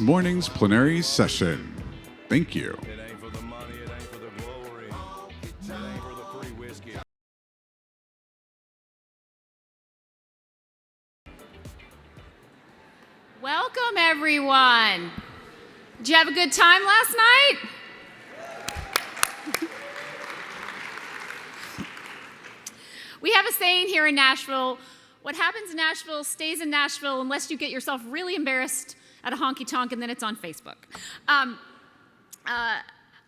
Morning's plenary session. Thank you. Welcome, everyone. Did you have a good time last night? We have a saying here in Nashville, what happens in Nashville stays in Nashville unless you get yourself really embarrassed at a honky-tonk and then it's on Facebook.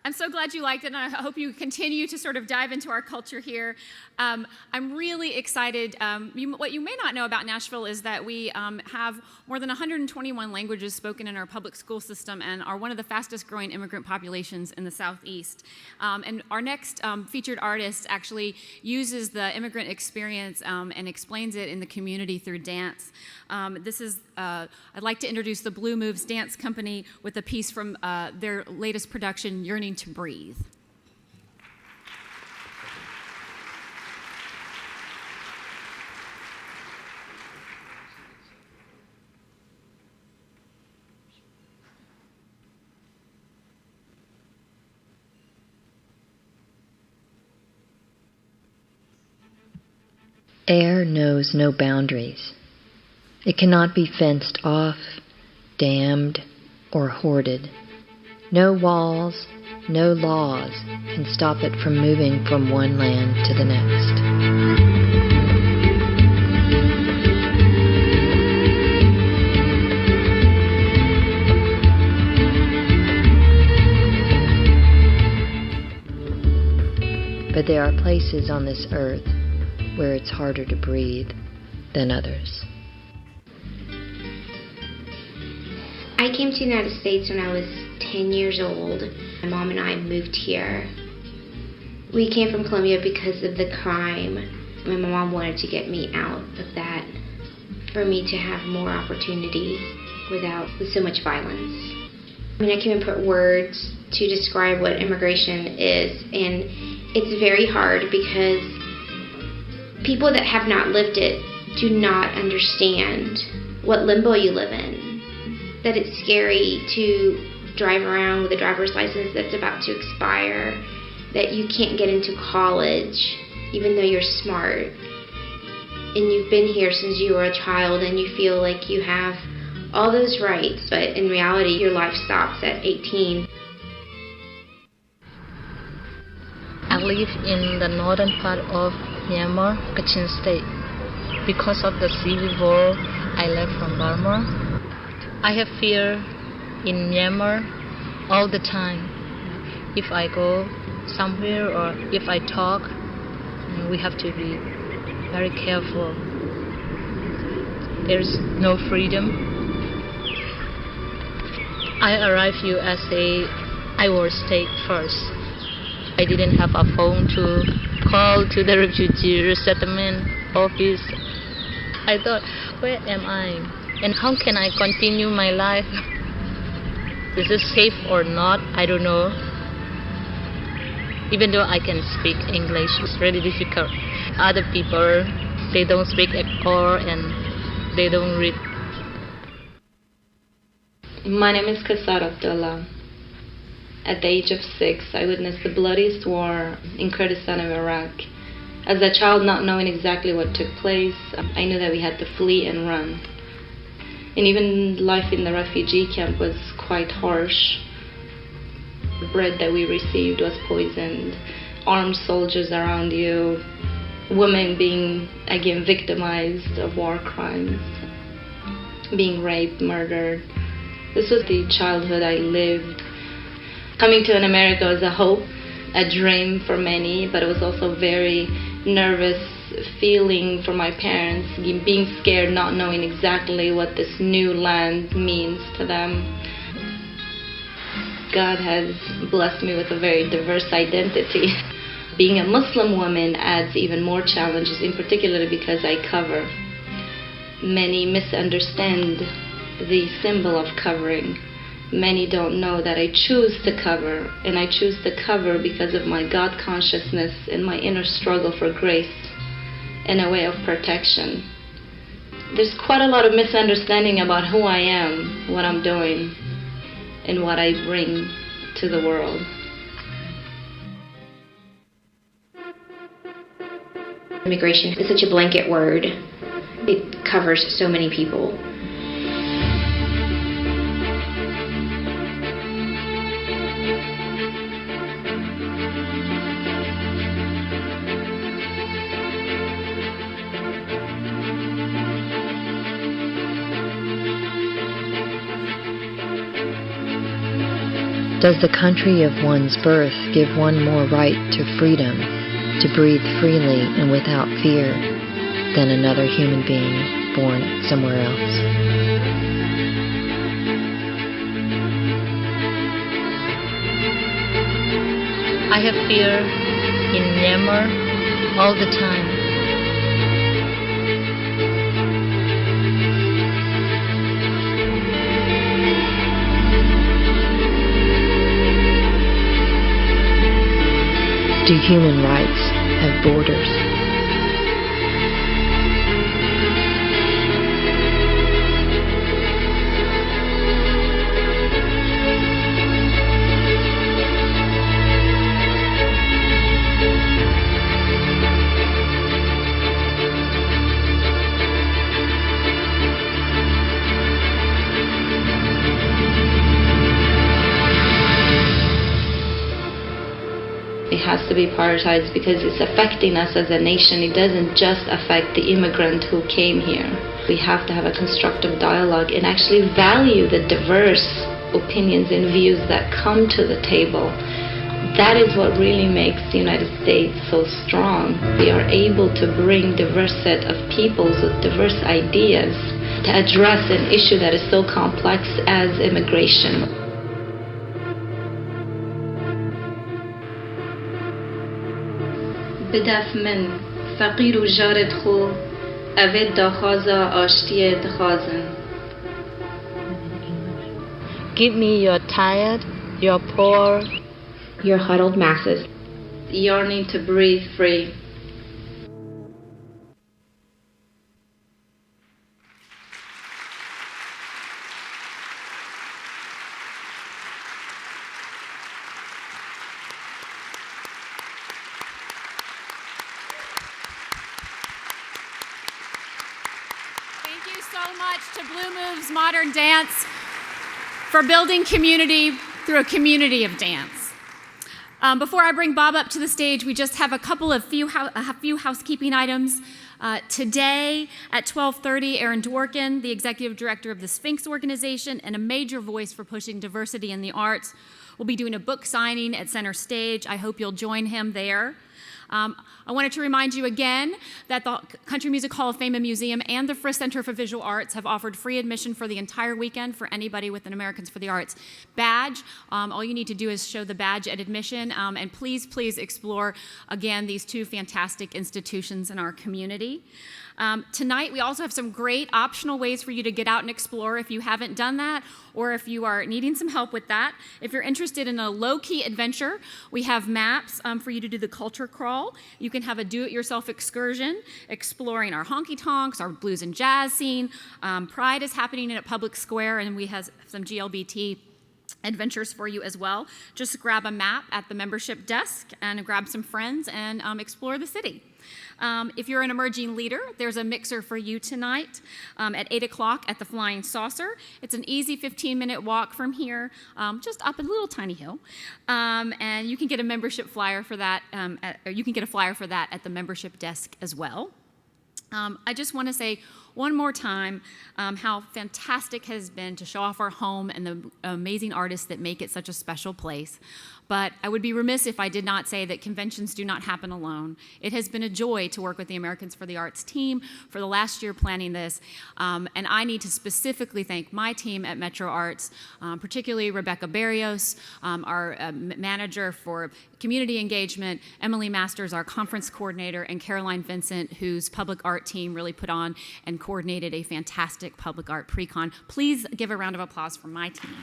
I'm so glad you liked it, and I hope you continue to sort of dive into our culture here. I'm really excited. What you may not know about Nashville is that we have more than 121 languages spoken in our public school system and are one of the fastest growing immigrant populations in the Southeast. And our next featured artist actually uses the immigrant experience and explains it in the community through dance. I'd like to introduce the Blue Moves Dance Company with a piece from their latest production, Yearning to Breathe. Air knows no boundaries. It cannot be fenced off, dammed, or hoarded. No walls, no laws can stop it from moving from one land to the next. But there are places on this earth where it's harder to breathe than others. I came to the United States when I was 10 years old. My mom and I moved here. We came from Colombia because of the crime. My mom wanted to get me out of that, for me to have more opportunity with so much violence. I mean, I can't even put words to describe what immigration is, and it's very hard because people that have not lived it do not understand what limbo you live in. That it's scary to drive around with a driver's license that's about to expire, that you can't get into college even though you're smart, and you've been here since you were a child and you feel like you have all those rights, but in reality your life stops at 18. I live in the northern part of Myanmar, Kachin State. Because of the civil war, I left from Burma. I have fear in Myanmar all the time. If I go somewhere or if I talk, we have to be very careful. There's no freedom. I arrived USA, I was stayed first. I didn't have a phone to call to the refugee resettlement office. I thought, where am I? And how can I continue my life? Is this safe or not? I don't know. Even though I can speak English, it's really difficult. Other people, they don't speak at all and they don't read. My name is Kassar Abdullah. At the age of 6, I witnessed the bloodiest war in Kurdistan of Iraq. As a child, not knowing exactly what took place, I knew that we had to flee and run. And even life in the refugee camp was quite harsh. The bread that we received was poisoned, armed soldiers around you, women being, again, victimized of war crimes, being raped, murdered. This was the childhood I lived. Coming to America was a hope, a dream for many, but it was also very nervous feeling for my parents, being scared, not knowing exactly what this new land means to them. God has blessed me with a very diverse identity. Being a Muslim woman adds even more challenges, in particular because I cover. Many misunderstand the symbol of covering. Many don't know that I choose to cover, and I choose to cover because of my God consciousness and my inner struggle for grace and a way of protection. There's quite a lot of misunderstanding about who I am, what I'm doing. in what I bring to the world. Immigration is such a blanket word. It covers so many people. Does the country of one's birth give one more right to freedom, to breathe freely and without fear, than another human being born somewhere else? I have fear in Myanmar all the time. Do human rights have borders? It has to be prioritized because it's affecting us as a nation. It doesn't just affect the immigrant who came here. We have to have a constructive dialogue and actually value the diverse opinions and views that come to the table. That is what really makes the United States so strong. We are able to bring diverse set of peoples with diverse ideas to address an issue that is so complex as immigration. بدف من فقیر و جارت خو اوید داخازا آشتی دخازن. Give me your tired, your poor, Your huddled masses. Yearning to breathe free. So much to Blue Moves Modern Dance for building community through a community of dance. Before I bring Bob up to the stage, we just have a few housekeeping items. Today at 12:30, Aaron Dworkin, the executive director of the Sphinx organization and a major voice for pushing diversity in the arts, will be doing a book signing at Center Stage. I hope you'll join him there. I wanted to remind you again that the Country Music Hall of Fame and Museum and the Frist Center for Visual Arts have offered free admission for the entire weekend for anybody with an Americans for the Arts badge. All you need to do is show the badge at admission, and please, please explore, again, these two fantastic institutions in our community. Tonight, we also have some great optional ways for you to get out and explore if you haven't done that, or if you are needing some help with that. If you're interested in a low-key adventure, we have maps for you to do the culture crawl. You can have a do-it-yourself excursion exploring our honky-tonks, our blues and jazz scene. Pride is happening at Public Square, and we have some GLBT adventures for you as well. Just grab a map at the membership desk and grab some friends and explore the city. If you're an emerging leader, there's a mixer for you tonight at 8 o'clock at the Flying Saucer. It's an easy 15-minute walk from here, just up a little tiny hill. And you can get a membership flyer for that, or you can get a flyer for that at the membership desk as well. I just want to say one more time how fantastic it has been to show off our home and the amazing artists that make it such a special place. But I would be remiss if I did not say that conventions do not happen alone. It has been a joy to work with the Americans for the Arts team for the last year planning this. And I need to specifically thank my team at Metro Arts, particularly Rebecca Barrios, our manager for community engagement, Emily Masters, our conference coordinator, and Caroline Vincent, whose public art team really put on and coordinated a fantastic public art pre-con. Please give a round of applause for my team.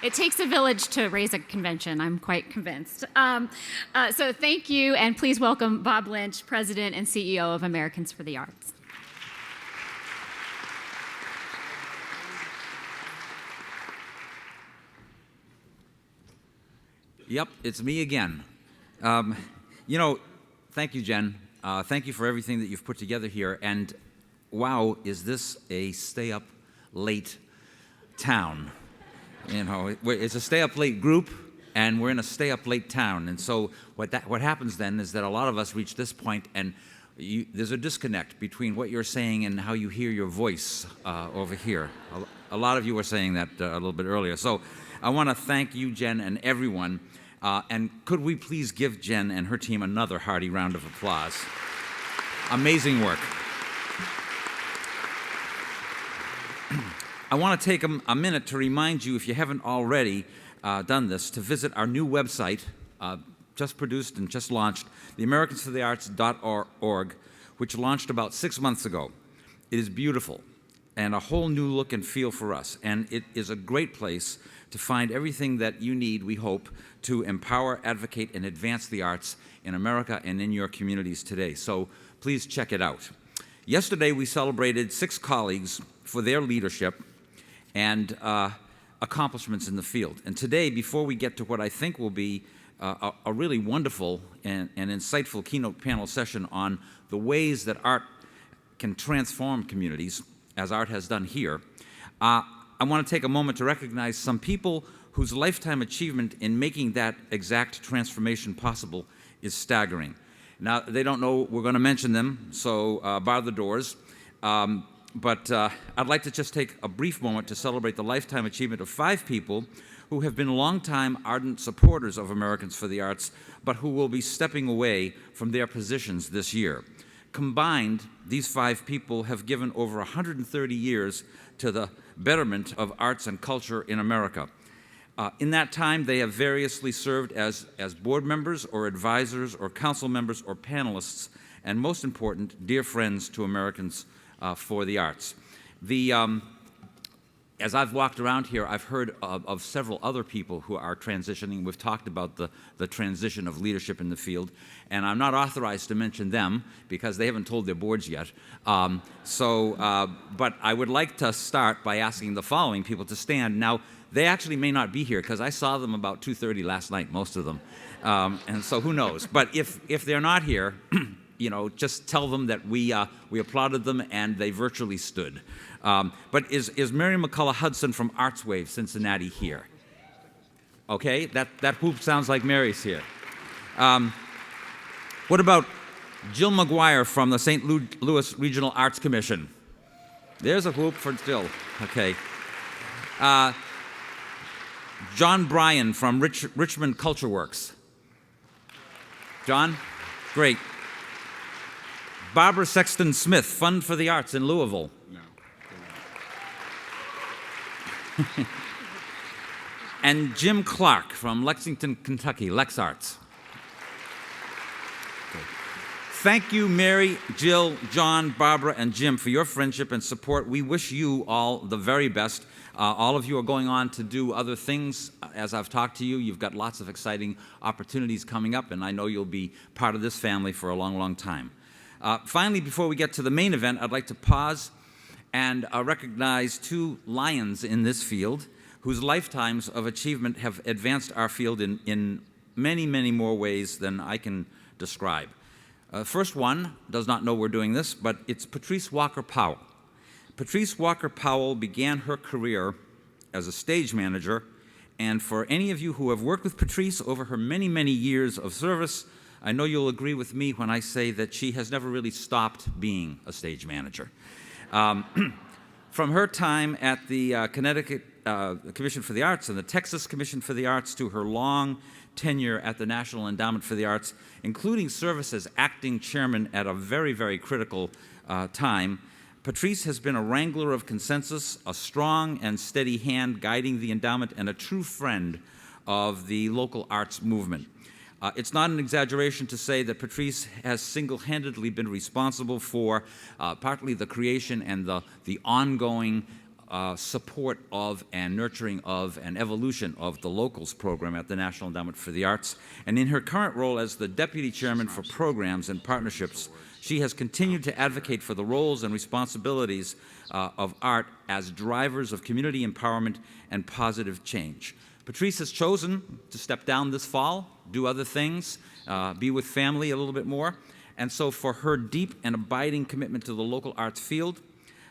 It takes a village to raise a convention, I'm quite convinced. So thank you, and please welcome Bob Lynch, President and CEO of Americans for the Arts. Yep, it's me again. Thank you, Jen. Thank you for everything that you've put together here. And wow, is this a stay-up-late town? It's a stay-up-late group, and we're in a stay-up-late town. And so what happens then is that a lot of us reach this point, and there's a disconnect between what you're saying and how you hear your voice over here. A lot of you were saying that a little bit earlier. So I want to thank you, Jen, and everyone. And could we please give Jen and her team another hearty round of applause? Amazing work. I want to take a minute to remind you, if you haven't already done this, to visit our new website, just produced and just launched, theamericansforthearts.org, which launched about 6 months ago. It is beautiful and a whole new look and feel for us. And it is a great place to find everything that you need, we hope, to empower, advocate, and advance the arts in America and in your communities today. So please check it out. Yesterday, we celebrated 6 colleagues for their leadership and accomplishments in the field. And today, before we get to what I think will be a really wonderful and insightful keynote panel session on the ways that art can transform communities, as art has done here, I want to take a moment to recognize some people whose lifetime achievement in making that exact transformation possible is staggering. Now, they don't know we're going to mention them, so bar the doors. But I'd like to just take a brief moment to celebrate the lifetime achievement of 5 people who have been longtime ardent supporters of Americans for the Arts, but who will be stepping away from their positions this year. Combined, these 5 people have given over 130 years to the betterment of arts and culture in America. In that time, they have variously served as board members or advisors or council members or panelists, and most important, dear friends to Americans for the Arts. As I've walked around here, I've heard of several other people who are transitioning. We've talked about the transition of leadership in the field, and I'm not authorized to mention them because they haven't told their boards yet. But I would like to start by asking the following people to stand. Now, they actually may not be here because I saw them about 2:30 last night, most of them, and so who knows. But if they're not here, just tell them that we applauded them and they virtually stood. But is Mary McCullough Hudson from Arts Wave Cincinnati here? Okay, that whoop sounds like Mary's here. What about Jill McGuire from the St. Louis Regional Arts Commission? There's a whoop for Jill. Okay. John Bryan from Richmond Culture Works. John? Great. Barbara Sexton Smith, Fund for the Arts in Louisville. No. And Jim Clark from Lexington, Kentucky, Lex Arts. Okay. Thank you, Mary, Jill, John, Barbara, and Jim, for your friendship and support. We wish you all the very best. All of you are going on to do other things. As I've talked to you, you've got lots of exciting opportunities coming up, and I know you'll be part of this family for a long, long time. Finally, before we get to the main event, I'd like to pause and recognize 2 lions in this field whose lifetimes of achievement have advanced our field in many, many more ways than I can describe. First one does not know we're doing this, but it's Patrice Walker Powell. Patrice Walker Powell began her career as a stage manager, and for any of you who have worked with Patrice over her many, many years of service, I know you'll agree with me when I say that she has never really stopped being a stage manager. From her time at the Connecticut Commission for the Arts and the Texas Commission for the Arts to her long tenure at the National Endowment for the Arts, including service as acting chairman at a very, very critical time, Patrice has been a wrangler of consensus, a strong and steady hand guiding the endowment, and a true friend of the local arts movement. It's not an exaggeration to say that Patrice has single-handedly been responsible for partly the creation and the ongoing support of and nurturing of and evolution of the Locals program at the National Endowment for the Arts. And in her current role as the Deputy Chairman for Programs and Partnerships, she has continued to advocate for the roles and responsibilities of art as drivers of community empowerment and positive change. Patrice has chosen to step down this fall, do other things, be with family a little bit more. And so for her deep and abiding commitment to the local arts field,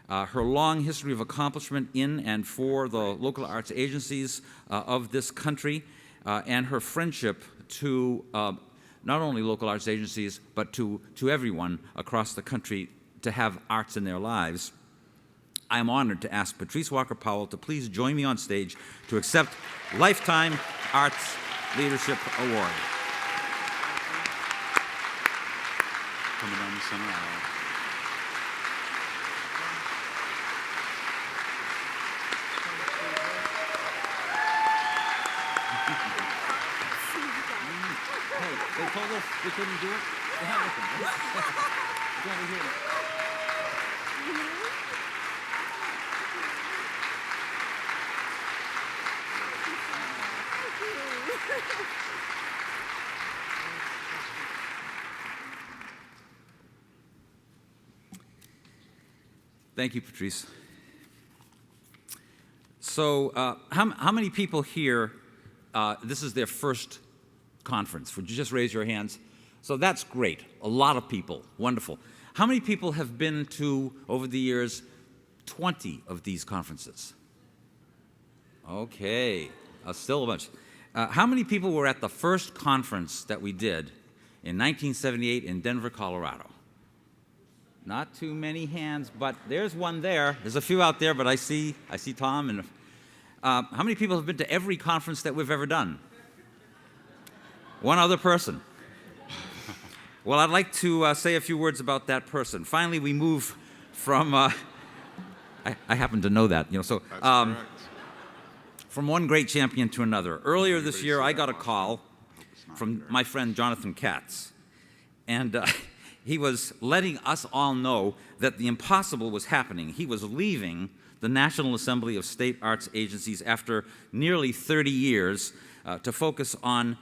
her long history of accomplishment in and for the local arts agencies of this country, and her friendship to not only local arts agencies, but to everyone across the country to have arts in their lives, I am honored to ask Patrice Walker Powell to please join me on stage to accept Lifetime Arts Leadership Award. Coming down the center aisle. They told us we couldn't do it. They have it. Over here. Thank you, Patrice. So, how many people here, this is their first conference? Would you just raise your hands? So that's great. A lot of people. Wonderful. How many people have been to, over the years, 20 of these conferences? Okay. Still a bunch. How many people were at the first conference that we did in 1978 in Denver, Colorado? Not too many hands, but there's one there. There's a few out there, but I see Tom. And how many people have been to every conference that we've ever done? One other person. Well, I'd like to say a few words about that person. Finally, we move from, I happen to know that, so from one great champion to another. Earlier this year, I got a call from my friend Jonathan Katz, and he was letting us all know that the impossible was happening. He was leaving the National Assembly of State Arts Agencies after nearly 30 years to focus on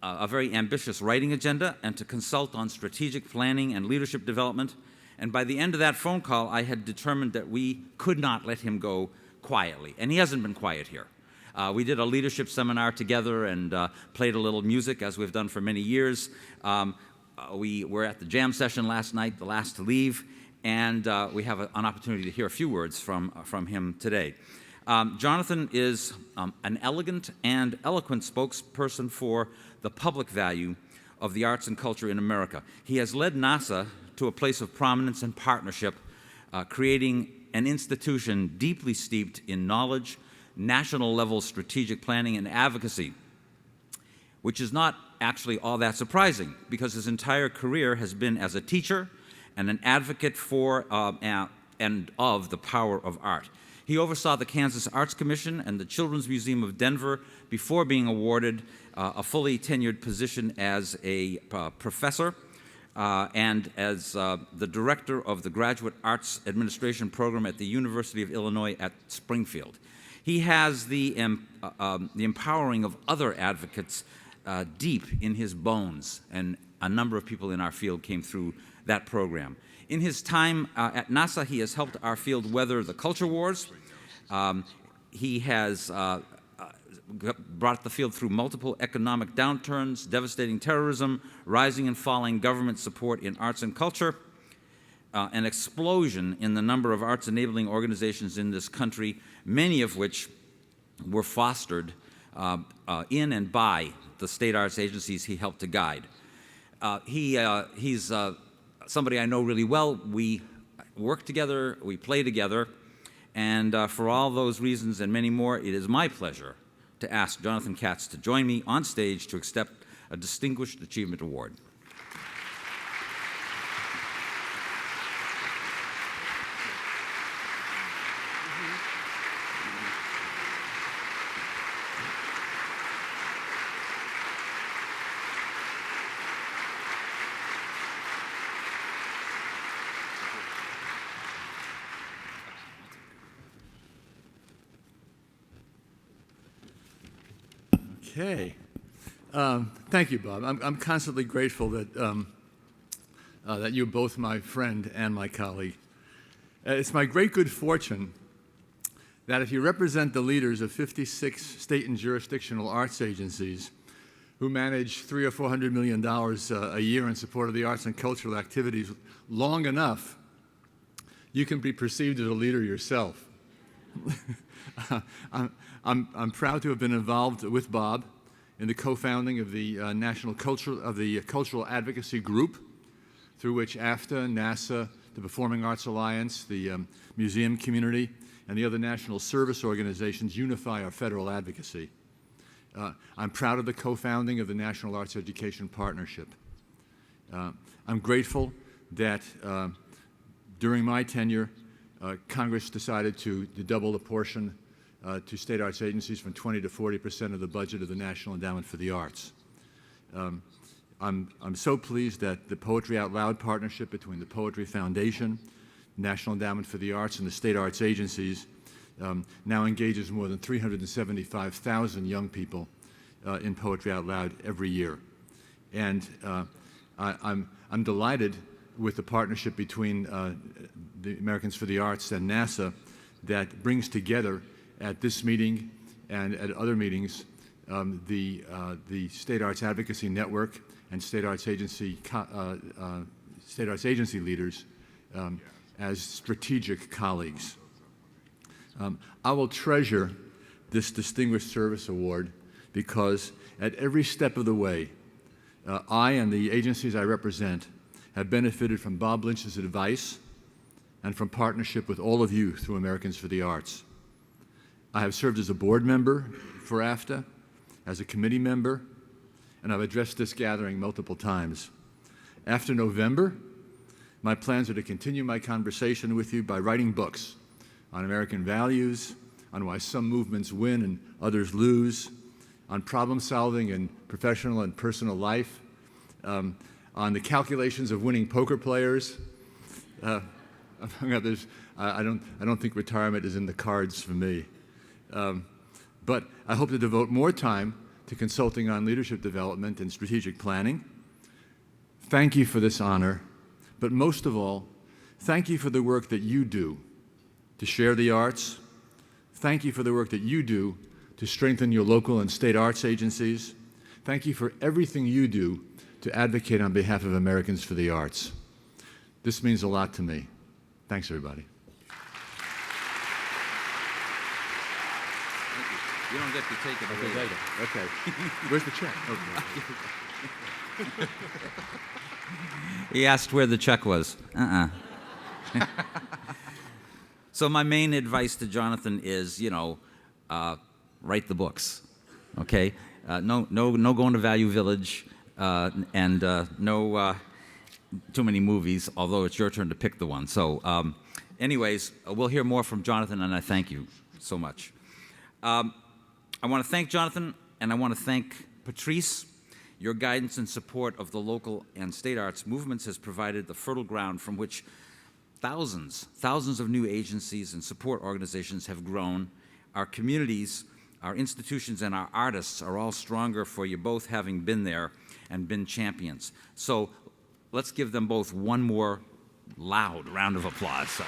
a very ambitious writing agenda and to consult on strategic planning and leadership development. And by the end of that phone call, I had determined that we could not let him go quietly. And he hasn't been quiet here. We did a leadership seminar together and played a little music, as we've done for many years. We were at the jam session last night, the last to leave, and we have an opportunity to hear a few words from him today. Jonathan is an elegant and eloquent spokesperson for the public value of the arts and culture in America. He has led NASA to a place of prominence and partnership, creating an institution deeply steeped in knowledge, national-level strategic planning, and advocacy, which is not actually all that surprising because his entire career has been as a teacher and an advocate for and of the power of art. He oversaw the Kansas Arts Commission and the Children's Museum of Denver before being awarded a fully tenured position as a professor and as the director of the Graduate Arts Administration program at the University of Illinois at Springfield. He has the empowering of other advocates deep in his bones, and a number of people in our field came through that program. In his time at NASA, he has helped our field weather the culture wars. He has brought the field through multiple economic downturns, devastating terrorism, rising and falling government support in arts and culture, an explosion in the number of arts-enabling organizations in this country, many of which were fostered in and by the state arts agencies he helped to guide. He's somebody I know really well. We work together, we play together, and for all those reasons and many more, it is my pleasure to ask Jonathan Katz to join me on stage to accept a Distinguished Achievement Award. Okay. Thank you, Bob. I'm constantly grateful that, that you're both my friend and my colleague. It's my great good fortune that if you represent the leaders of 56 state and jurisdictional arts agencies who manage $300 or $400 million a year in support of the arts and cultural activities long enough, you can be perceived as a leader yourself. I'm proud to have been involved with Bob in the co-founding of the Cultural Advocacy Group, through which AFTA, NASA, the Performing Arts Alliance, the museum community, and the other national service organizations unify our federal advocacy. I'm proud of the co-founding of the National Arts Education Partnership. I'm grateful that during my tenure, Congress decided to double the portion to state arts agencies from 20% to 40% of the budget of the National Endowment for the Arts. I'm so pleased that the Poetry Out Loud partnership between the Poetry Foundation, National Endowment for the Arts, and the state arts agencies now engages more than 375,000 young people in Poetry Out Loud every year. And I'm delighted with the partnership between the Americans for the Arts and NASA that brings together at this meeting and at other meetings the State Arts Advocacy Network and State Arts Agency leaders as strategic colleagues. I will treasure this Distinguished Service Award because at every step of the way, I and the agencies I represent have benefited from Bob Lynch's advice and from partnership with all of you through Americans for the Arts. I have served as a board member for AFTA, as a committee member, and I've addressed this gathering multiple times. After November, my plans are to continue my conversation with you by writing books on American values, on why some movements win and others lose, on problem solving in professional and personal life, on the calculations of winning poker players. Among others, I don't think retirement is in the cards for me. But I hope to devote more time to consulting on leadership development and strategic planning. Thank you for this honor, but most of all, thank you for the work that you do to share the arts. Thank you for the work that you do to strengthen your local and state arts agencies. Thank you for everything you do to advocate on behalf of Americans for the Arts. This means a lot to me. Thanks, everybody. You don't get to take it away later. Okay. Where's the check? Okay. He asked where the check was. So my main advice to Jonathan is, write the books, okay? No going to Value Village, and no too many movies, although it's your turn to pick the one. So anyways, we'll hear more from Jonathan, and I thank you so much. I want to thank Jonathan, and I want to thank Patrice. Your guidance and support of the local and state arts movements has provided the fertile ground from which thousands of new agencies and support organizations have grown. Our communities, our institutions, and our artists are all stronger for you both having been there and been champions. So let's give them both one more loud round of applause.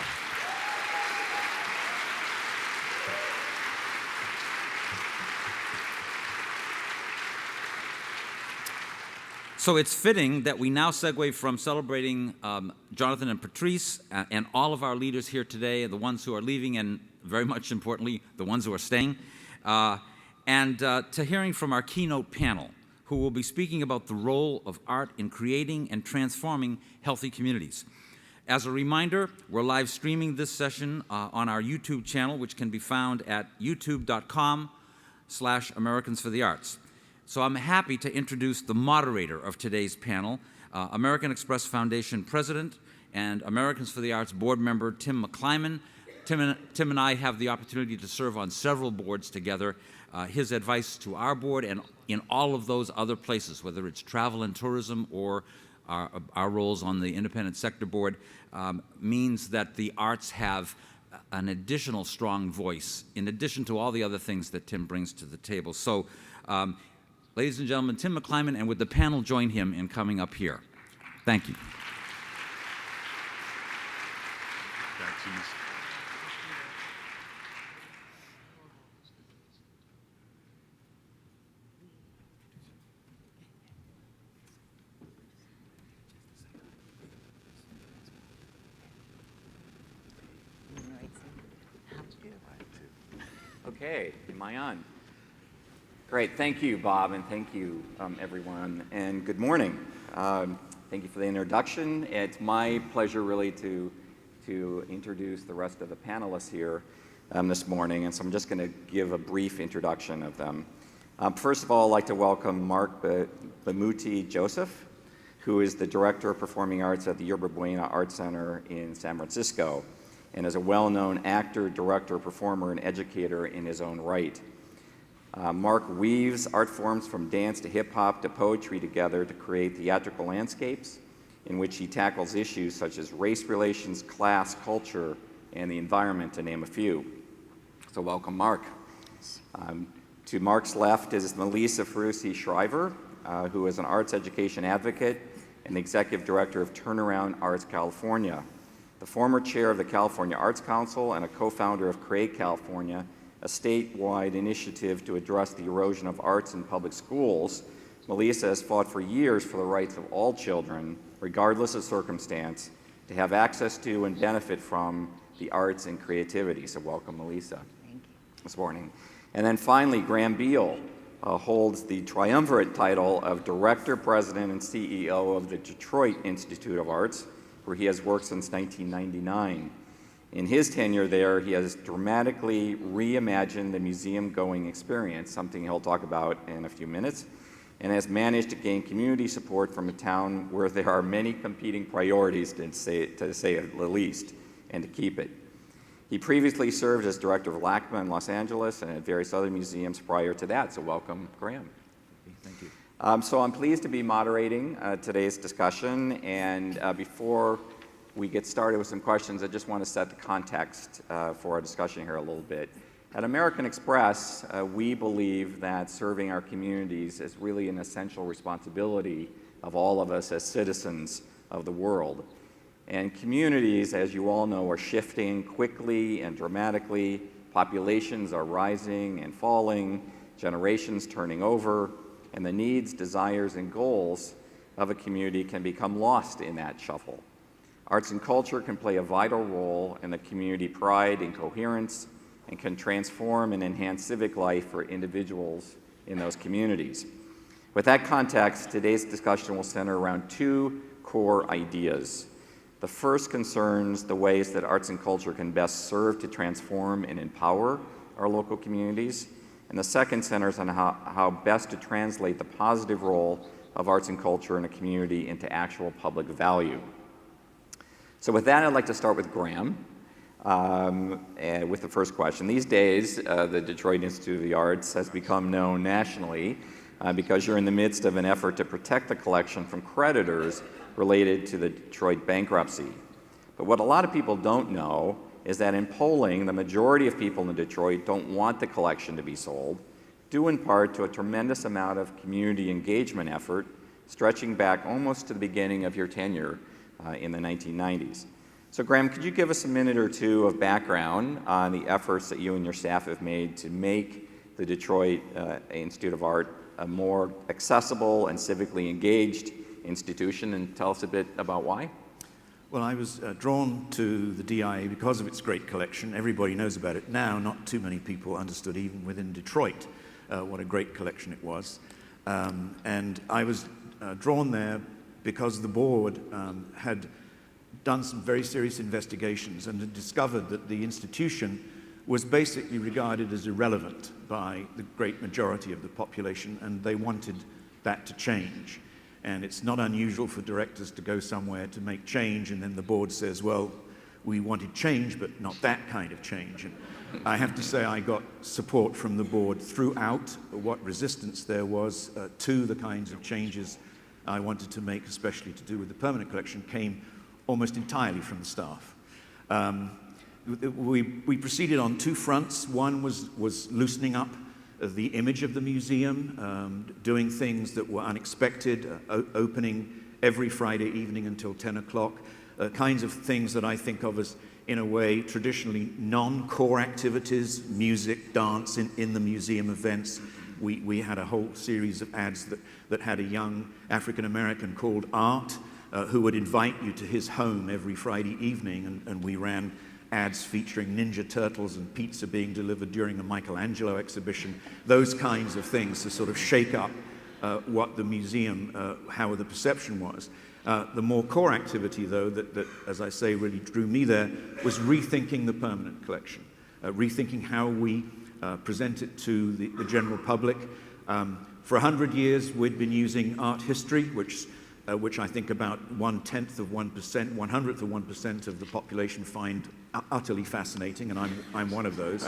So it's fitting that we now segue from celebrating Jonathan and Patrice and all of our leaders here today, the ones who are leaving and very much importantly, the ones who are staying, and to hearing from our keynote panel, who will be speaking about the role of art in creating and transforming healthy communities. As a reminder, we're live streaming this session on our YouTube channel, which can be found at youtube.com/Americans for the Arts. So I'm happy to introduce the moderator of today's panel, American Express Foundation President and Americans for the Arts board member Tim McClimon. Tim and I have the opportunity to serve on several boards together. His advice to our board and in all of those other places, whether it's travel and tourism or our roles on the independent sector board, means that the arts have an additional strong voice in addition to all the other things that Tim brings to the table. So Ladies and gentlemen, Tim McClimon, and would the panel join him in coming up here? Thank you. Okay, am I on? Great, thank you, Bob, and thank you, everyone, and good morning. Thank you for the introduction. It's my pleasure, really, to introduce the rest of the panelists here this morning, and so I'm just going to give a brief introduction of them. First of all, I'd like to welcome Marc Bamuthi Joseph, who is the Director of Performing Arts at the Yerba Buena Center in San Francisco, and is a well-known actor, director, performer, and educator in his own right. Marc weaves art forms from dance to hip-hop to poetry together to create theatrical landscapes in which he tackles issues such as race relations, class, culture, and the environment, to name a few. So welcome, Marc. To Marc's left is Melissa Ferrucci Shriver, who is an arts education advocate and the executive director of Turnaround Arts California, the former chair of the California Arts Council and a co-founder of Create California, a statewide initiative to address the erosion of arts in public schools. Melissa has fought for years for the rights of all children, regardless of circumstance, to have access to and benefit from the arts and creativity. So welcome, Melissa, this morning. And then finally, Graham Beal holds the triumvirate title of Director, President, and CEO of the Detroit Institute of Arts, where he has worked since 1999. In his tenure there, he has dramatically reimagined the museum-going experience, something he'll talk about in a few minutes, and has managed to gain community support from a town where there are many competing priorities, to say the least, and to keep it. He previously served as director of LACMA in Los Angeles and at various other museums prior to that, so welcome, Graham. Thank you. So I'm pleased to be moderating today's discussion, and before we get started with some questions, I just want to set the context for our discussion here a little bit. At American Express, we believe that serving our communities is really an essential responsibility of all of us as citizens of the world. And communities, as you all know, are shifting quickly and dramatically. Populations are rising and falling, generations turning over, and the needs, desires, and goals of a community can become lost in that shuffle. Arts and culture can play a vital role in the community pride and coherence, and can transform and enhance civic life for individuals in those communities. With that context, today's discussion will center around two core ideas. The first concerns the ways that arts and culture can best serve to transform and empower our local communities, and the second centers on how best to translate the positive role of arts and culture in a community into actual public value. So with that, I'd like to start with Graham with the first question. These days, the Detroit Institute of the Arts has become known nationally because you're in the midst of an effort to protect the collection from creditors related to the Detroit bankruptcy. But what a lot of people don't know is that in polling, the majority of people in Detroit don't want the collection to be sold, due in part to a tremendous amount of community engagement effort stretching back almost to the beginning of your tenure in the 1990s. So Graham, could you give us a minute or two of background on the efforts that you and your staff have made to make the Detroit Institute of Art a more accessible and civically engaged institution, and tell us a bit about why? Well, I was drawn to the DIA because of its great collection. Everybody knows about it now. Not too many people understood, even within Detroit, what a great collection it was. And I was drawn there because the board had done some very serious investigations and had discovered that the institution was basically regarded as irrelevant by the great majority of the population, and they wanted that to change. And it's not unusual for directors to go somewhere to make change, and then the board says, well, we wanted change, but not that kind of change. And I have to say I got support from the board throughout. What resistance there was to the kinds of changes I wanted to make, especially to do with the permanent collection, came almost entirely from the staff. We proceeded on two fronts. One was loosening up the image of the museum, doing things that were unexpected, opening every Friday evening until 10 o'clock, kinds of things that I think of as, in a way, traditionally non-core activities, music, dance in the museum events. We had a whole series of ads that had a young African-American called Art, who would invite you to his home every Friday evening, and we ran ads featuring Ninja Turtles and pizza being delivered during a Michelangelo exhibition, those kinds of things to sort of shake up what the museum, how the perception was. The more core activity, though, that, as I say, really drew me there, was rethinking the permanent collection, rethinking how we present it to the general public. For 100 years, we'd been using art history, which I think about 1/10 of 1%, 1/100th of 1% of the population find utterly fascinating, and I'm one of those.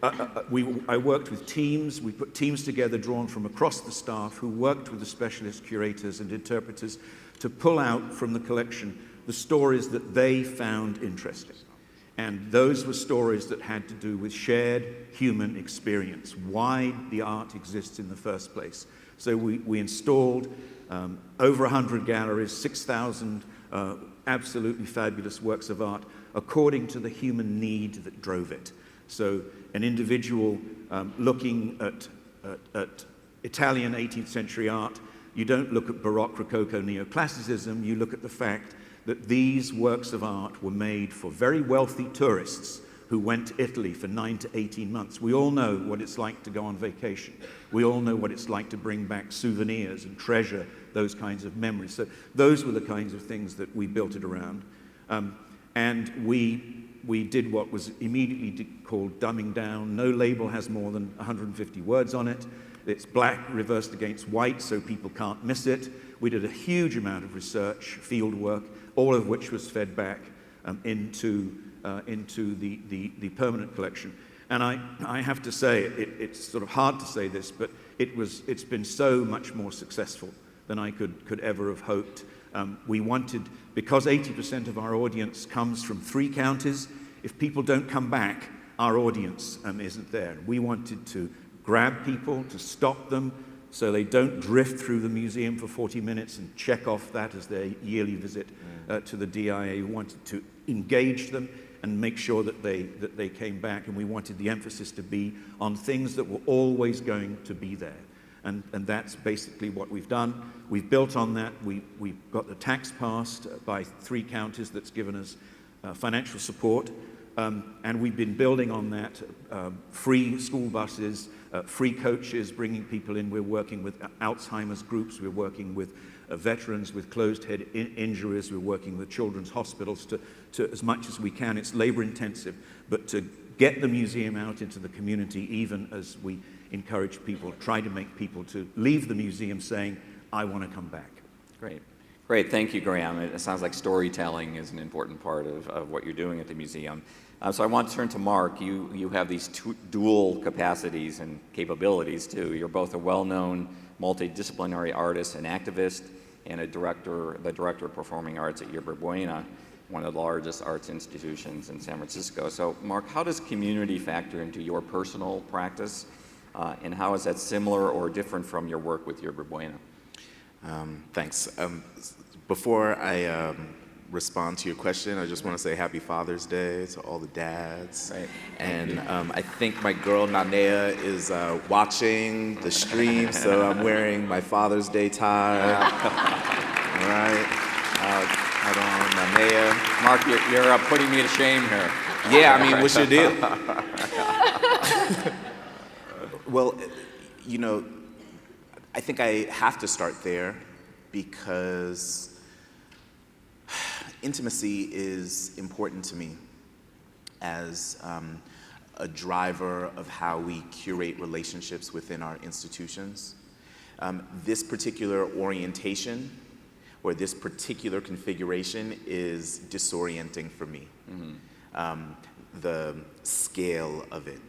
I worked with teams. We put teams together drawn from across the staff who worked with the specialist curators and interpreters to pull out from the collection the stories that they found interesting. And those were stories that had to do with shared human experience, why the art exists in the first place. So we installed over 100 galleries, 6,000 absolutely fabulous works of art according to the human need that drove it. So an individual looking at Italian 18th century art, you don't look at Baroque, Rococo, Neoclassicism, you look at the fact that these works of art were made for very wealthy tourists who went to Italy for 9 to 18 months. We all know what it's like to go on vacation. We all know what it's like to bring back souvenirs and treasure those kinds of memories. So those were the kinds of things that we built it around. And we did what was immediately called dumbing down. No label has more than 150 words on it. It's black reversed against white, so people can't miss it. We did a huge amount of research, field work, all of which was fed back into the permanent collection. And I have to say, it's sort of hard to say this, but it's been so much more successful than I could ever have hoped. We wanted, because 80% of our audience comes from 3 counties, if people don't come back, our audience isn't there. We wanted to grab people, to stop them, so they don't drift through the museum for 40 minutes and check off that as their yearly visit to the DIA. We wanted to engage them and make sure that they came back, and we wanted the emphasis to be on things that were always going to be there. And that's basically what we've done. We've built on that. We've got the tax passed by 3 counties that's given us financial support. And we've been building on that, free school buses, free coaches, bringing people in. We're working with Alzheimer's groups. We're working with veterans with closed head injuries. We're working with children's hospitals to as much as we can. It's labor intensive, but to get the museum out into the community, even as we encourage people, try to make people to leave the museum saying, I want to come back. Great. Great, thank you, Graham. It sounds like storytelling is an important part of what you're doing at the museum. So I want to turn to Marc. You have these dual capacities and capabilities, too. You're both a well-known multidisciplinary artist and activist, and the director of performing arts at Yerba Buena, one of the largest arts institutions in San Francisco. So, Marc, how does community factor into your personal practice, and how is that similar or different from your work with Yerba Buena? Thanks. Before I respond to your question, I just want to say Happy Father's Day to all the dads. Right. And I think my girl Nanea is watching the stream, so I'm wearing my Father's Day tie. All right. Hold on, Nanea. Marc, you're putting me to shame here. Yeah, I mean, what's your deal? Well, you know, I think I have to start there because intimacy is important to me as a driver of how we curate relationships within our institutions. This particular orientation or this particular configuration is disorienting for me, the scale of it.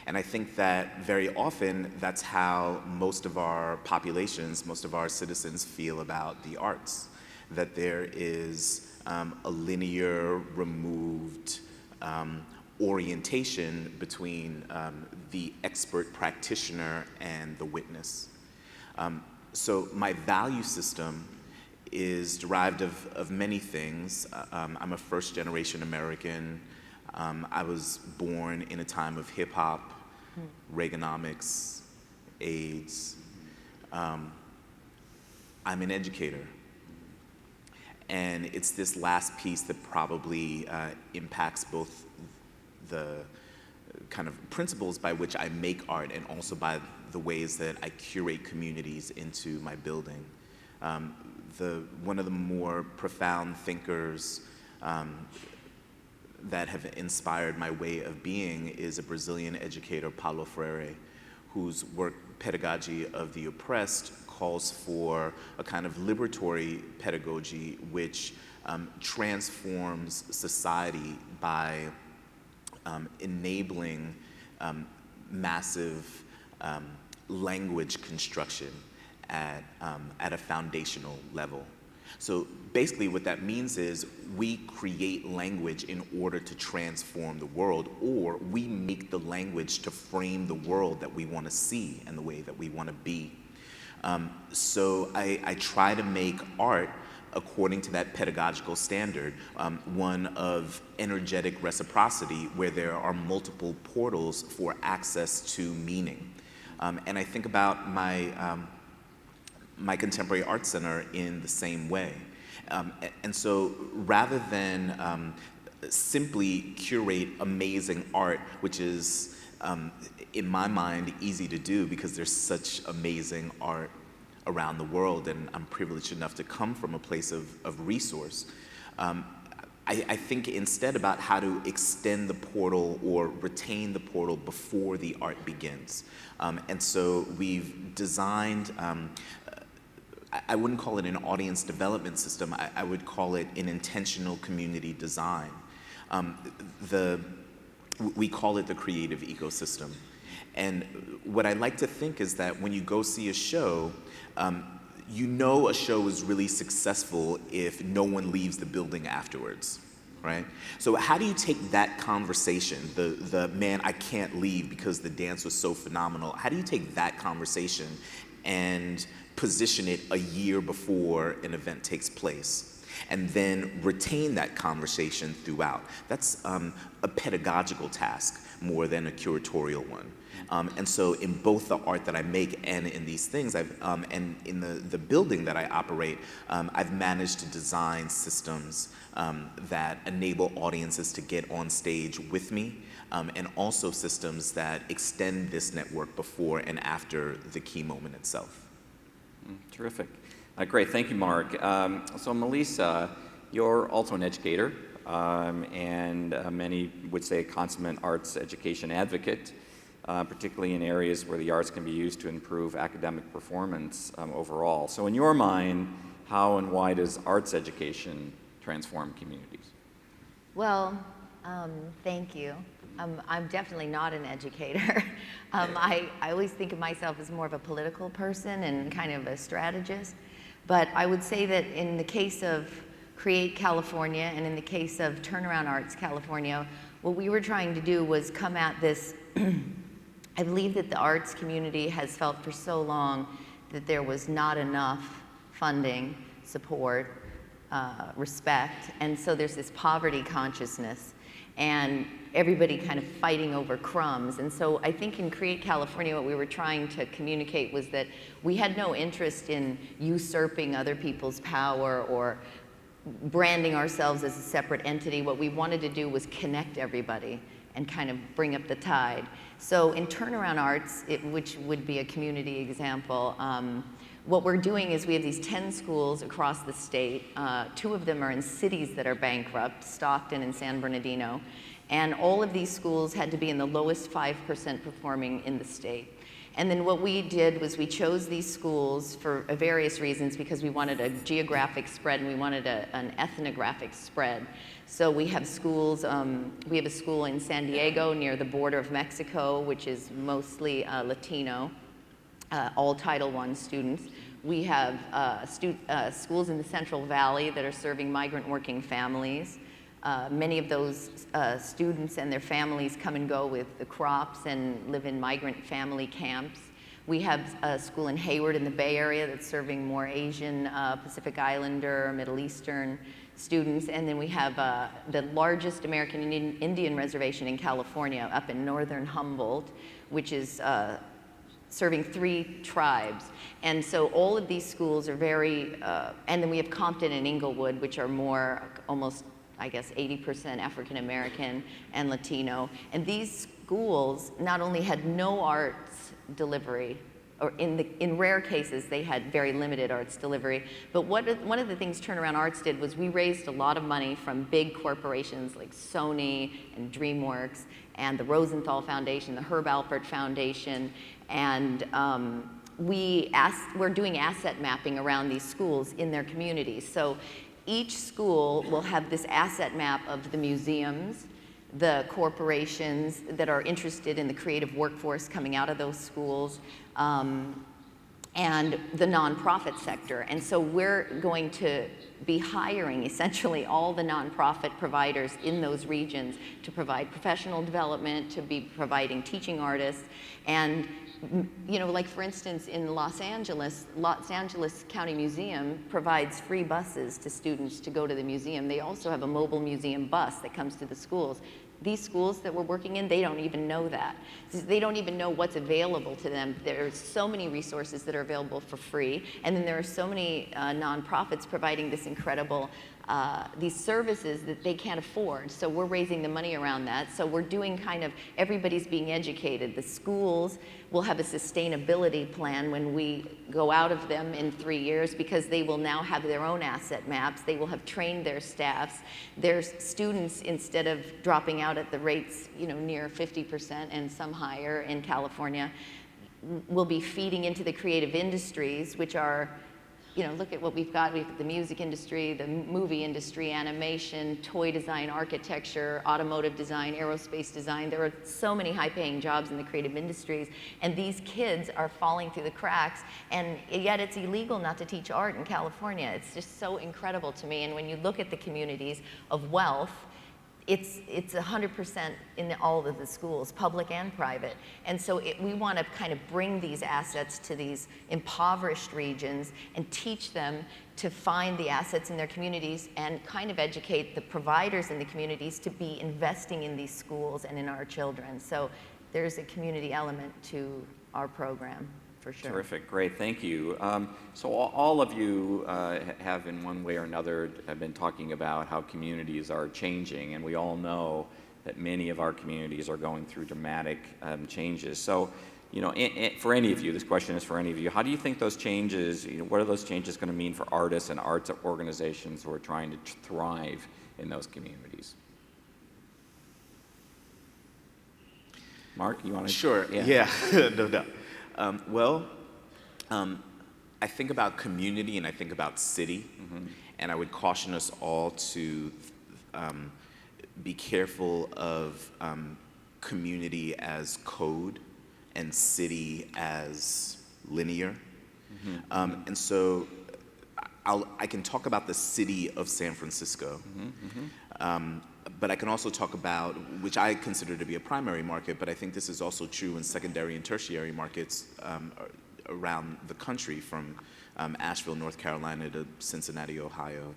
And I think that very often that's how most of our populations, most of our citizens feel about the arts, that there is a linear, removed, orientation between the expert practitioner and the witness. So my value system is derived of many things. I'm a first-generation American. I was born in a time of hip-hop, Reaganomics, AIDS. I'm an educator. And it's this last piece that probably impacts both the kind of principles by which I make art and also by the ways that I curate communities into my building. One of the more profound thinkers that have inspired my way of being is a Brazilian educator, Paulo Freire, whose work, Pedagogy of the Oppressed, calls for a kind of liberatory pedagogy which transforms society by enabling massive language construction at a foundational level. So basically what that means is we create language in order to transform the world, or we make the language to frame the world that we want to see and the way that we want to be. So I try to make art according to that pedagogical standard, one of energetic reciprocity where there are multiple portals for access to meaning. And I think about my contemporary art center in the same way. And so rather than simply curate amazing art, which is, in my mind, easy to do because there's such amazing art around the world, and I'm privileged enough to come from a place of resource. I think instead about how to extend the portal or retain the portal before the art begins. And so we've designed, I wouldn't call it an audience development system, I would call it an intentional community design. We call it the creative ecosystem. And what I like to think is that when you go see a show, you know a show is really successful if no one leaves the building afterwards, right? So how do you take that conversation, the man, I can't leave because the dance was so phenomenal, how do you take that conversation and position it a year before an event takes place, and then retain that conversation throughout? That's a pedagogical task more than a curatorial one. And so in both the art that I make and in these things, and in the building that I operate, I've managed to design systems that enable audiences to get on stage with me, and also systems that extend this network before and after the key moment itself. Terrific. Great, thank you, Marc. So Melissa, you're also an educator, and many would say a consummate arts education advocate, particularly in areas where the arts can be used to improve academic performance overall. So in your mind, how and why does arts education transform communities? Well, thank you. I'm definitely not an educator. I always think of myself as more of a political person and kind of a strategist. But I would say that in the case of Create California and in the case of Turnaround Arts California, what we were trying to do was come at this. I believe that the arts community has felt for so long that there was not enough funding, support, respect, and so there's this poverty consciousness and everybody kind of fighting over crumbs. And so I think in Create California, what we were trying to communicate was that we had no interest in usurping other people's power or branding ourselves as a separate entity. What we wanted to do was connect everybody and kind of bring up the tide. So in Turnaround Arts, which would be a community example, what we're doing is we have these 10 schools across the state. 2 of them are in cities that are bankrupt, Stockton and San Bernardino. And all of these schools had to be in the lowest 5% performing in the state. And then what we did was we chose these schools for various reasons, because we wanted a geographic spread and we wanted an ethnographic spread. So we have schools, we have a school in San Diego near the border of Mexico, which is mostly Latino, all Title I students. We have schools in the Central Valley that are serving migrant working families. Many of those students and their families come and go with the crops and live in migrant family camps. We have a school in Hayward in the Bay Area that's serving more Asian, Pacific Islander, Middle Eastern students. And then we have the largest American Indian reservation in California up in northern Humboldt, which is serving 3 tribes. And so all of these schools are very, and then we have Compton and Inglewood, which are more almost, I guess, 80% African American and Latino. And these schools not only had no arts delivery, or in rare cases they had very limited arts delivery, but one of the things Turnaround Arts did was we raised a lot of money from big corporations like Sony and DreamWorks and the Rosenthal Foundation, the Herb Alpert Foundation, and we're doing asset mapping around these schools in their communities. So each school will have this asset map of the museums, the corporations that are interested in the creative workforce coming out of those schools, and the nonprofit sector. And so we're going to be hiring essentially all the nonprofit providers in those regions to provide professional development, to be providing teaching artists. And you know, like for instance, in Los Angeles County Museum provides free buses to students to go to the museum. They also have a mobile museum bus that comes to the schools. These schools that we're working in, they don't even know that. They don't even know what's available to them. There's so many resources that are available for free, and then there are so many nonprofits providing this incredible, these services that they can't afford. So we're raising the money around that. So we're doing kind of, everybody's being educated. The schools will have a sustainability plan when we go out of them in 3 years, because they will now have their own asset maps. They will have trained their staffs. Their students, instead of dropping out at the rates, you know, near 50% and some higher in California, will be feeding into the creative industries, which are, you know, look at what we've got. We've got the music industry, the movie industry, animation, toy design, architecture, automotive design, aerospace design. There are so many high-paying jobs in the creative industries, and these kids are falling through the cracks, and yet it's illegal not to teach art in California. It's just so incredible to me. And when you look at the communities of wealth, it's 100% in all of the schools, public and private. And so we want to kind of bring these assets to these impoverished regions and teach them to find the assets in their communities and kind of educate the providers in the communities to be investing in these schools and in our children. So there's a community element to our program. For sure. Terrific, great, thank you. So all of you have in one way or another have been talking about how communities are changing, and we all know that many of our communities are going through dramatic changes. So, you know, for any of you, this question is for any of you, how do you think those changes, you know, what are those changes going to mean for artists and arts organizations who are trying to thrive in those communities? Marc, you want to? Sure, yeah. No doubt. I think about community and I think about city, and I would caution us all to be careful of community as code and city as linear. And so I can talk about the city of San Francisco, but I can also talk about, which I consider to be a primary market, but I think this is also true in secondary and tertiary markets around the country, from Asheville, North Carolina to Cincinnati, Ohio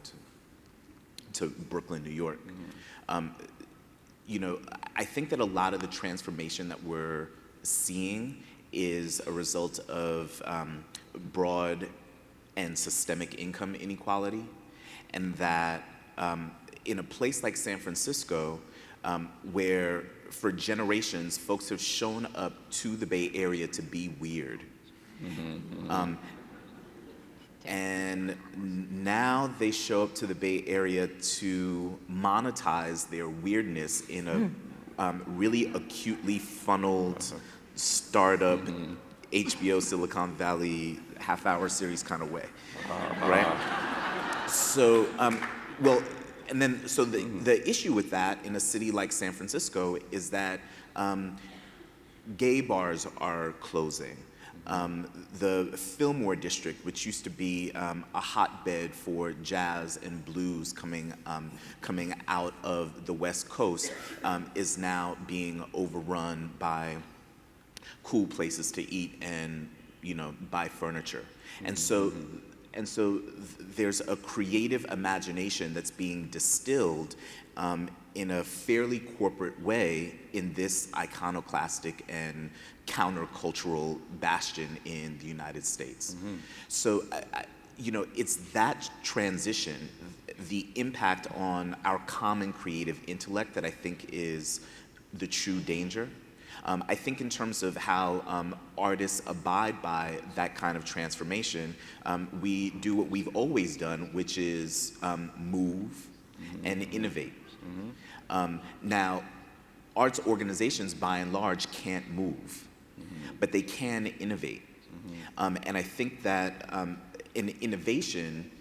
to Brooklyn, New York. You know, I think that a lot of the transformation that we're seeing is a result of broad and systemic income inequality, and that in a place like San Francisco, where for generations folks have shown up to the Bay Area to be weird, and now they show up to the Bay Area to monetize their weirdness in a really acutely funneled startup HBO Silicon Valley half-hour series kind of way, right? So, well, and then so the issue with that in a city like San Francisco is that gay bars are closing. The Fillmore District, which used to be a hotbed for jazz and blues coming out of the West Coast, is now being overrun by cool places to eat and buy furniture. And so there's a creative imagination that's being distilled in a fairly corporate way in this iconoclastic and countercultural bastion in the United States. So, it's that transition, the impact on our common creative intellect that I think is the true danger. I think in terms of how artists abide by that kind of transformation, we do what we've always done, which is move and innovate. Now, arts organizations, by and large, can't move, but they can innovate. And I think that an innovation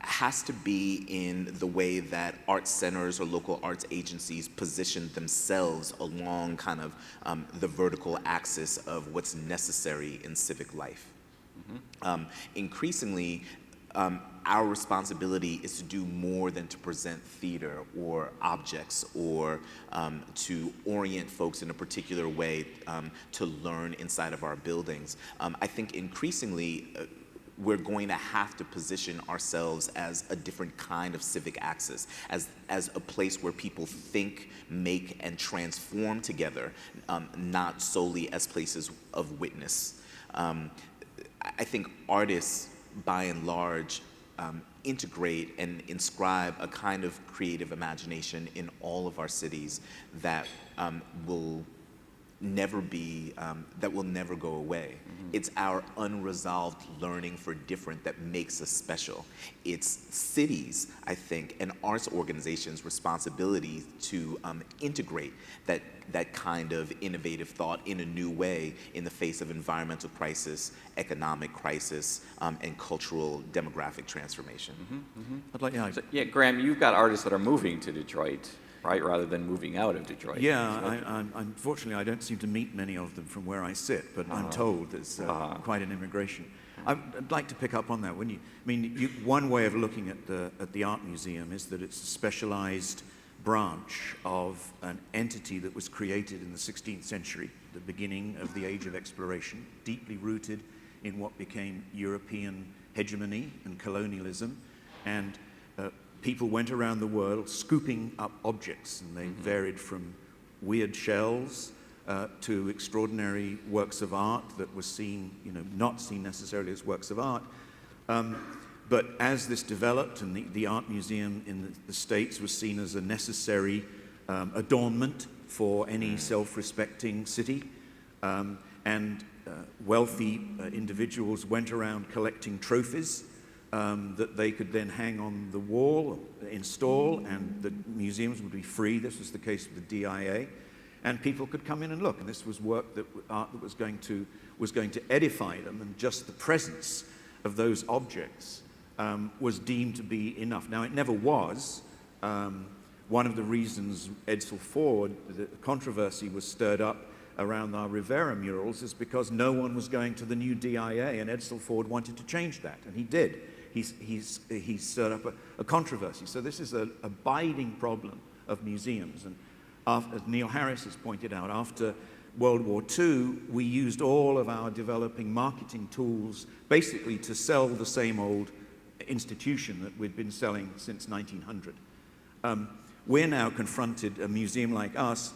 has to be in the way that arts centers or local arts agencies position themselves along kind of the vertical axis of what's necessary in civic life. Increasingly, our responsibility is to do more than to present theater or objects or to orient folks in a particular way to learn inside of our buildings. I think increasingly, we're going to have to position ourselves as a different kind of civic axis, as a place where people think, make, and transform together, not solely as places of witness. I think artists, by and large, integrate and inscribe a kind of creative imagination in all of our cities that will never go away. It's our unresolved learning for different that makes us special. It's cities, I think, and arts organizations' responsibility to integrate that kind of innovative thought in a new way in the face of environmental crisis, economic crisis, and cultural demographic transformation. I'd like, yeah, Graham, you've got artists that are moving to Detroit, right, rather than moving out of Detroit. Yeah, unfortunately, I don't seem to meet many of them from where I sit, but I'm told there's quite an immigration. I'd like to pick up on that. One way of looking at the art museum is that it's a specialized branch of an entity that was created in the 16th century, the beginning of the age of exploration, deeply rooted in what became European hegemony and colonialism, and people went around the world scooping up objects, and they varied from weird shells to extraordinary works of art that were seen, not seen necessarily as works of art. But as this developed, and the art museum in the States was seen as a necessary adornment for any self-respecting city, and wealthy individuals went around collecting trophies that they could then hang on the wall, install, and the museums would be free. This was the case with the DIA, and people could come in and look. And this was art that was going to edify them, and just the presence of those objects was deemed to be enough. Now, it never was. One of the reasons Edsel Ford, the controversy was stirred up around our Rivera murals, is because no one was going to the new DIA, and Edsel Ford wanted to change that, and he did. He stirred up a controversy. So this is an abiding problem of museums. And as Neil Harris has pointed out, after World War II, we used all of our developing marketing tools basically to sell the same old institution that we'd been selling since 1900. We're now confronted, a museum like us,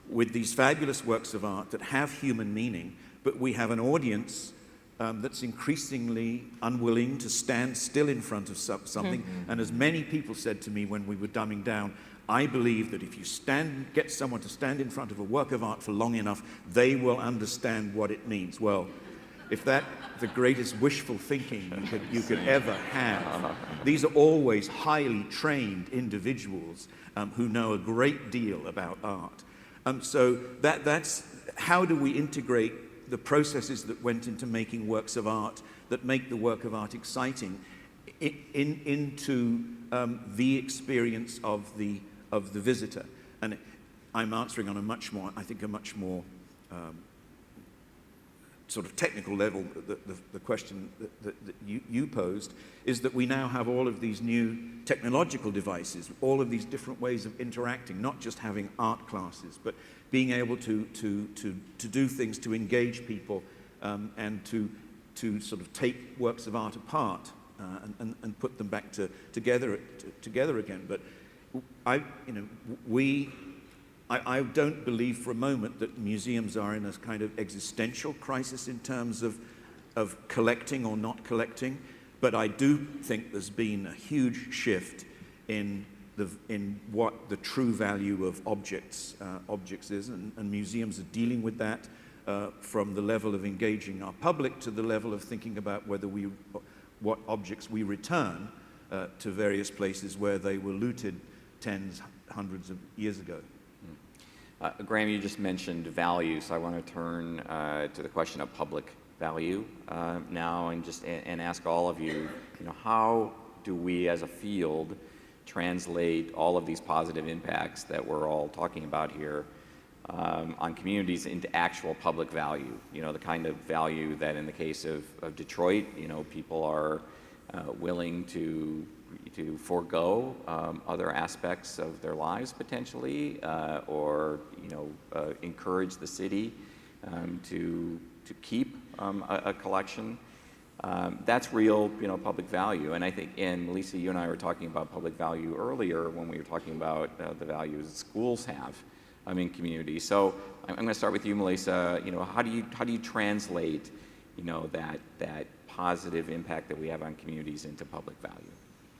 with these fabulous works of art that have human meaning, but we have an audience that's increasingly unwilling to stand still in front of something. And as many people said to me when we were dumbing down, I believe that if you get someone to stand in front of a work of art for long enough, they will understand what it means. Well, if that's the greatest wishful thinking you could ever have, these are always highly trained individuals who know a great deal about art. So that's how do we integrate the processes that went into making works of art that make the work of art exciting into the experience of the visitor. And I'm answering on a much more sort of technical level, the question that you posed, is that we now have all of these new technological devices, all of these different ways of interacting, not just having art classes, but being able to do things to engage people and to sort of take works of art apart and put them back together again. But I don't believe for a moment that museums are in a kind of existential crisis in terms of collecting or not collecting, but I do think there's been a huge shift in what the true value of objects is, and museums are dealing with that from the level of engaging our public to the level of thinking about what objects we return to various places where they were looted tens, hundreds of years ago. Graham, you just mentioned value, so I want to turn to the question of public value now, and ask all of you, how do we as a field translate all of these positive impacts that we're all talking about here on communities into actual public value? The kind of value that in the case of Detroit, people are willing to forego other aspects of their lives potentially, or encourage the city to keep a collection. That's real, public value. And I think, and Melissa, you and I were talking about public value earlier when we were talking about the values that schools have in communities. So I'm going to start with you, Melissa. How do you translate, that positive impact that we have on communities into public value?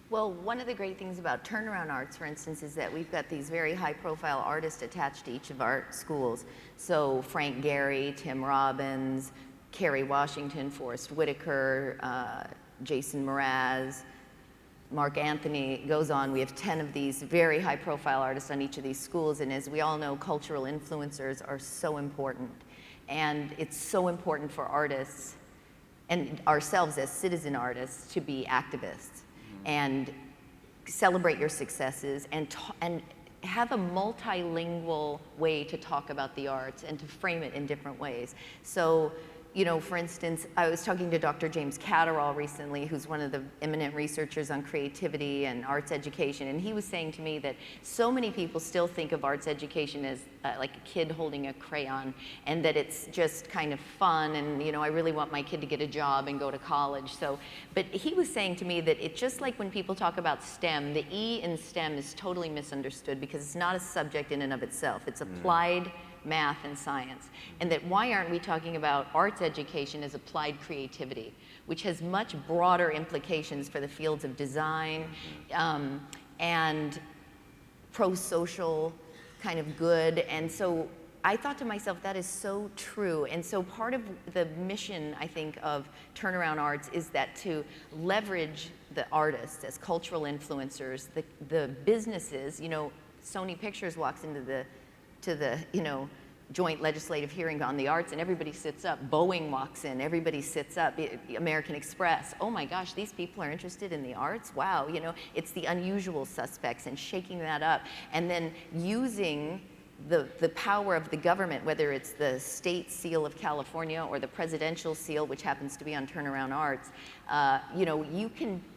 Well, one of the great things about Turnaround Arts, for instance, is that we've got these very high-profile artists attached to each of our schools. So Frank Gehry, Tim Robbins, Kerry Washington, Forrest Whitaker, Jason Mraz, Marc Anthony, goes on. We have 10 of these very high-profile artists on each of these schools, and as we all know, cultural influencers are so important. And it's so important for artists and ourselves as citizen artists to be activists and celebrate your successes and have a multilingual way to talk about the arts and to frame it in different ways. So, for instance, I was talking to Dr. James Catterall recently, who's one of the eminent researchers on creativity and arts education, and he was saying to me that so many people still think of arts education as like a kid holding a crayon, and that it's just kind of fun, and I really want my kid to get a job and go to college. So, but he was saying to me that it's just like when people talk about STEM, the E in STEM is totally misunderstood because it's not a subject in and of itself. It's applied math and science, and that why aren't we talking about arts education as applied creativity, which has much broader implications for the fields of design and pro-social kind of good. And so I thought to myself, that is so true. And so part of the mission, I think, of Turnaround Arts is that to leverage the artists as cultural influencers, the businesses. Sony Pictures walks into the joint legislative hearing on the arts, and everybody sits up. Boeing walks in, everybody sits up. American Express, oh my gosh, these people are interested in the arts? Wow, it's the unusual suspects, and shaking that up, and then using the power of the government, whether it's the state seal of California or the presidential seal, which happens to be on Turnaround Arts.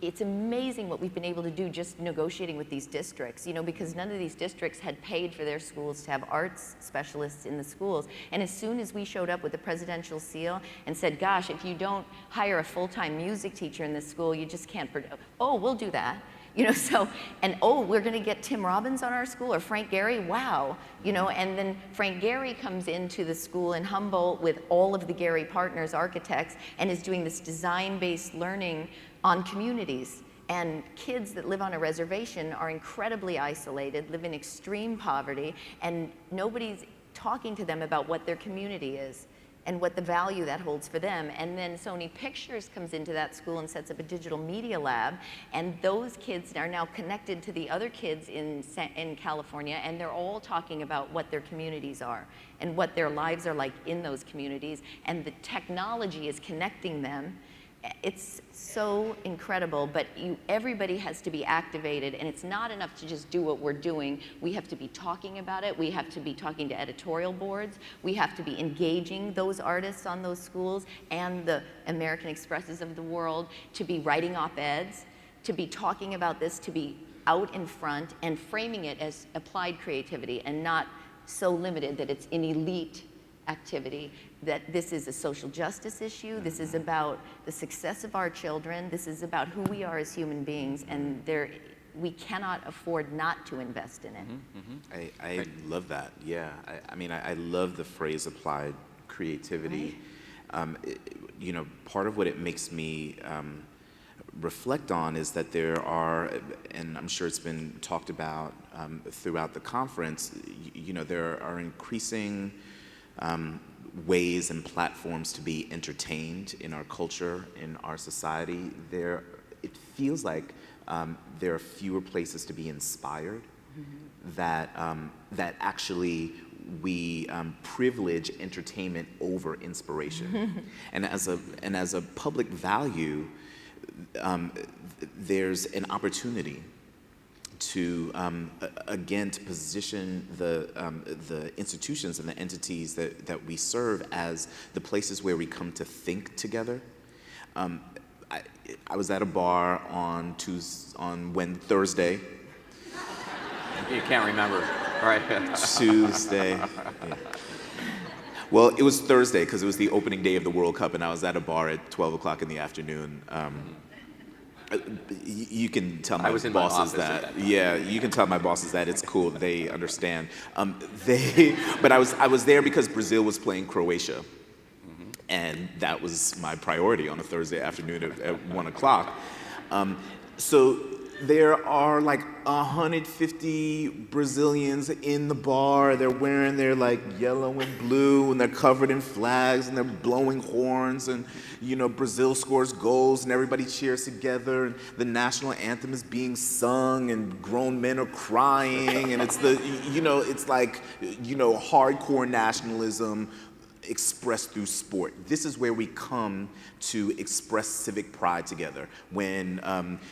It's amazing what we've been able to do just negotiating with these districts, because none of these districts had paid for their schools to have arts specialists in the schools. And as soon as we showed up with the presidential seal and said, gosh, if you don't hire a full-time music teacher in this school, you just can't produce. Oh, we'll do that. We're going to get Tim Robbins on our school, or Frank Gehry, wow, and then Frank Gehry comes into the school in Humboldt with all of the Gehry partners, architects, and is doing this design-based learning on communities. And kids that live on a reservation are incredibly isolated, live in extreme poverty, and nobody's talking to them about what their community is and what the value that holds for them. And then Sony Pictures comes into that school and sets up a digital media lab, and those kids are now connected to the other kids in California, and they're all talking about what their communities are and what their lives are like in those communities, and the technology is connecting them It's so incredible, but everybody has to be activated, and it's not enough to just do what we're doing. We have to be talking about it. We have to be talking to editorial boards. We have to be engaging those artists on those schools and the American Expresses of the world, to be writing op-eds, to be talking about this, to be out in front and framing it as applied creativity and not so limited that it's an elite activity, that this is a social justice issue, this is about the success of our children, this is about who we are as human beings, and we cannot afford not to invest in it. I love that, yeah. I mean, I love the phrase applied creativity. Right. You know, part of what it makes me reflect on is that there are, and I'm sure it's been talked about throughout the conference, you know, there are increasing ways and platforms to be entertained in our culture, in our society. It feels like there are fewer places to be inspired, that actually we privilege entertainment over inspiration. and as a public value, there's an opportunity to, again, to position the institutions and the entities that we serve as the places where we come to think together. I was at a bar on Thursday. You can't remember, right? Tuesday. Yeah. Well, it was Thursday because it was the opening day of the World Cup, and I was at a bar at 12 o'clock in the afternoon. You can tell my bosses that. Yeah, you can tell my bosses that. It's cool. They understand. But I was there because Brazil was playing Croatia, and that was my priority on a Thursday afternoon at 1 o'clock. So there are like 150 Brazilians in the bar. They're wearing their like yellow and blue, and they're covered in flags, and they're blowing horns, and you know, Brazil scores goals, and everybody cheers together, and the national anthem is being sung, and grown men are crying, and it's it's like, you know, hardcore nationalism expressed through sport. This is where we come to express civic pride together. When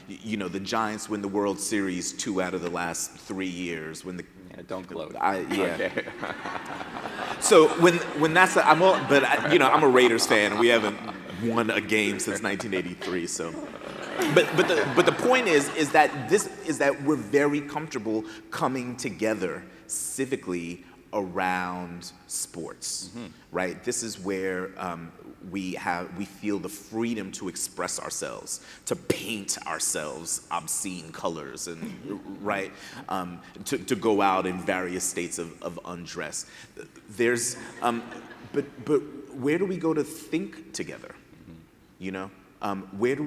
you know, the Giants win the World Series 2 out of the last 3 years. When don't gloat. Okay. So when that's I'm a Raiders fan, and we haven't won a game since 1983. So, but the point is that we're very comfortable coming together civically around sports, right? This is where we feel the freedom to express ourselves, to paint ourselves obscene colors, and right, to go out in various states of undress. There's, but where do we go to think together? You know, where do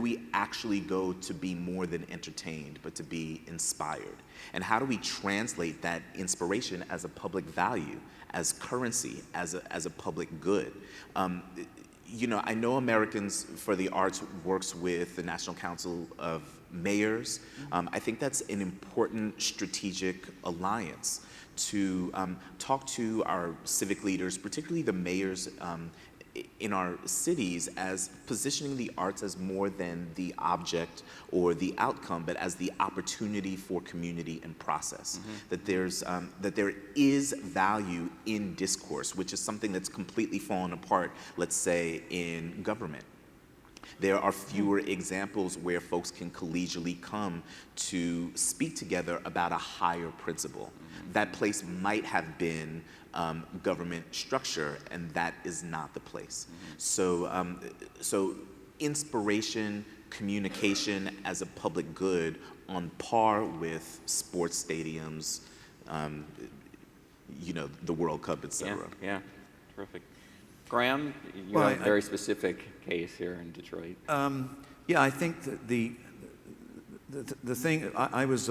we actually go to be more than entertained, but to be inspired? And how do we translate that inspiration as a public value, as currency, as a public good? You know, I know Americans for the Arts works with the National Council of Mayors. I think that's an important strategic alliance to talk to our civic leaders, particularly the mayors in our cities, as positioning the arts as more than the object or the outcome, but as the opportunity for community and process. That there is value in discourse, which is something that's completely fallen apart, let's say, in government. There are fewer examples where folks can collegially come to speak together about a higher principle. That place might have been government structure, and that is not the place. So, so inspiration, communication as a public good on par with sports stadiums, you know, the World Cup, et cetera. Yeah, terrific. Graham, you have a very specific case here in Detroit. Yeah, I think that the thing, I was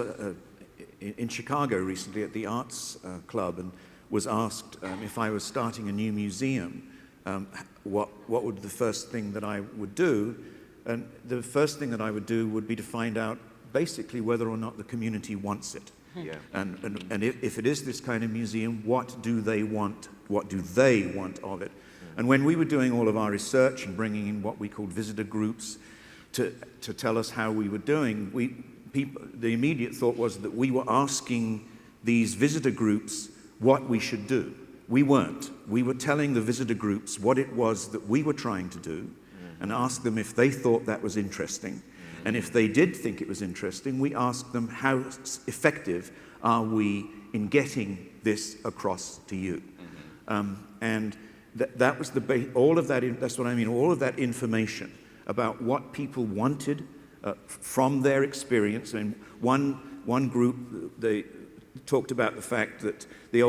in Chicago recently at the Arts Club, and was asked if I was starting a new museum, what would the first thing that I would do? And the first thing that I would do would be to find out basically whether or not the community wants it. Yeah. And if it is this kind of museum, what do they want? What do they want of it? And when we were doing all of our research and bringing in what we called visitor groups to tell us how we were doing, the immediate thought was that we were asking these visitor groups what we should do. We weren't. We were telling the visitor groups what it was that we were trying to do and asked them if they thought that was interesting. And if they did think it was interesting, we asked them, how effective are we in getting this across to you? And that was all of that, that's what I mean, all of that information about what people wanted from their experience. And one group, they talked about the fact that the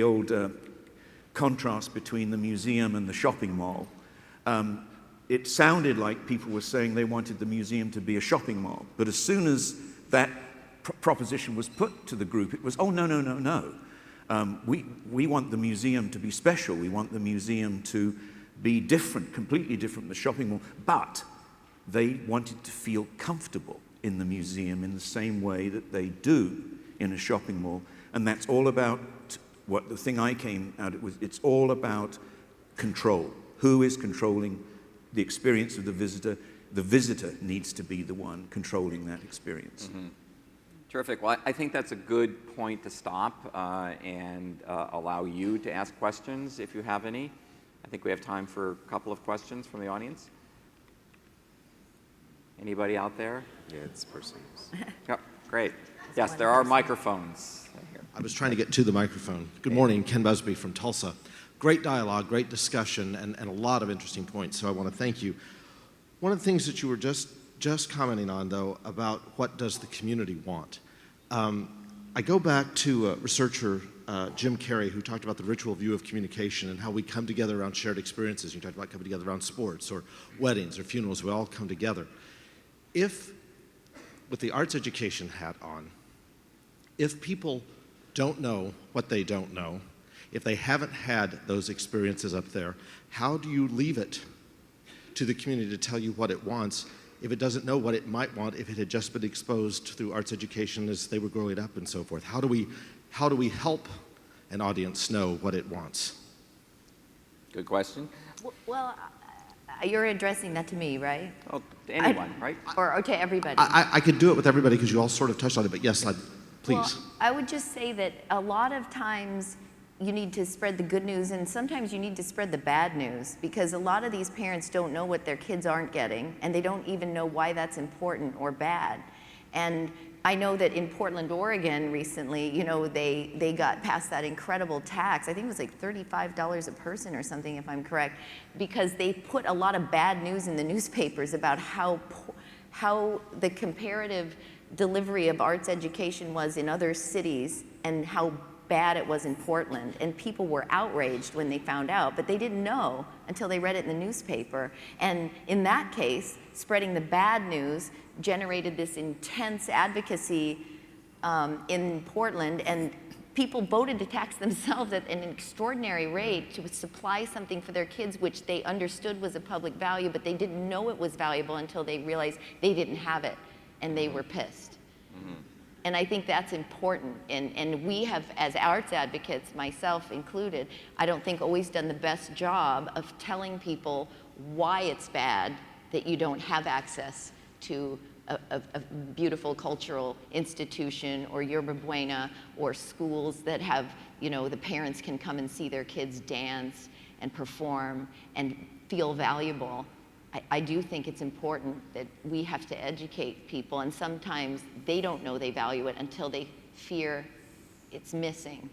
old contrast between the museum and the shopping mall. It sounded like people were saying they wanted the museum to be a shopping mall. But as soon as that proposition was put to the group, it was, oh, no, no, no, no. We want the museum to be special. We want the museum to be different, completely different from the shopping mall. But they wanted to feel comfortable in the museum in the same way that they do in a shopping mall. And that's all about what the thing I came out, it's all about control. Who is controlling the experience of the visitor? The visitor needs to be the one controlling that experience. Terrific. Well, I think that's a good point to stop and allow you to ask questions if you have any. I think we have time for a couple of questions from the audience. Anybody out there? Yeah, it's persons. Yep, great. Yes, there are microphones. I was trying to get to the microphone. Good morning, Ken Busby from Tulsa. Great dialogue, great discussion, and a lot of interesting points, so I want to thank you. One of the things that you were just commenting on, though, about what does the community want. I go back to researcher Jim Carrey, who talked about the ritual view of communication and how we come together around shared experiences. You talked about coming together around sports or weddings or funerals. We all come together. If, with the arts education hat on, if people don't know what they don't know, if they haven't had those experiences up there, how do you leave it to the community to tell you what it wants if it doesn't know what it might want if it had just been exposed through arts education as they were growing up and so forth? How do we help an audience know what it wants? Good question. Well, you're addressing that to me, right? Oh, to anyone, right? Or to everybody. I could do it with everybody because you all sort of touched on it, but yes, please. Well, I would just say that a lot of times you need to spread the good news, and sometimes you need to spread the bad news, because a lot of these parents don't know what their kids aren't getting, and they don't even know why that's important or bad. And I know that in Portland, Oregon recently, you know, they got past that incredible tax. I think it was like $35 a person or something, if I'm correct, because they put a lot of bad news in the newspapers about how the comparative delivery of arts education was in other cities and how bad it was in Portland. And people were outraged when they found out, but they didn't know until they read it in the newspaper. And in that case, spreading the bad news generated this intense advocacy in Portland, and people voted to tax themselves at an extraordinary rate to supply something for their kids which they understood was a public value, but they didn't know it was valuable until they realized they didn't have it, and they were pissed. And I think that's important, and we have, as arts advocates, myself included, I don't think always done the best job of telling people why it's bad that you don't have access to a beautiful cultural institution or Yerba Buena or schools that have, you know, the parents can come and see their kids dance and perform and feel valuable. I do think it's important that we have to educate people, and sometimes they don't know they value it until they fear it's missing.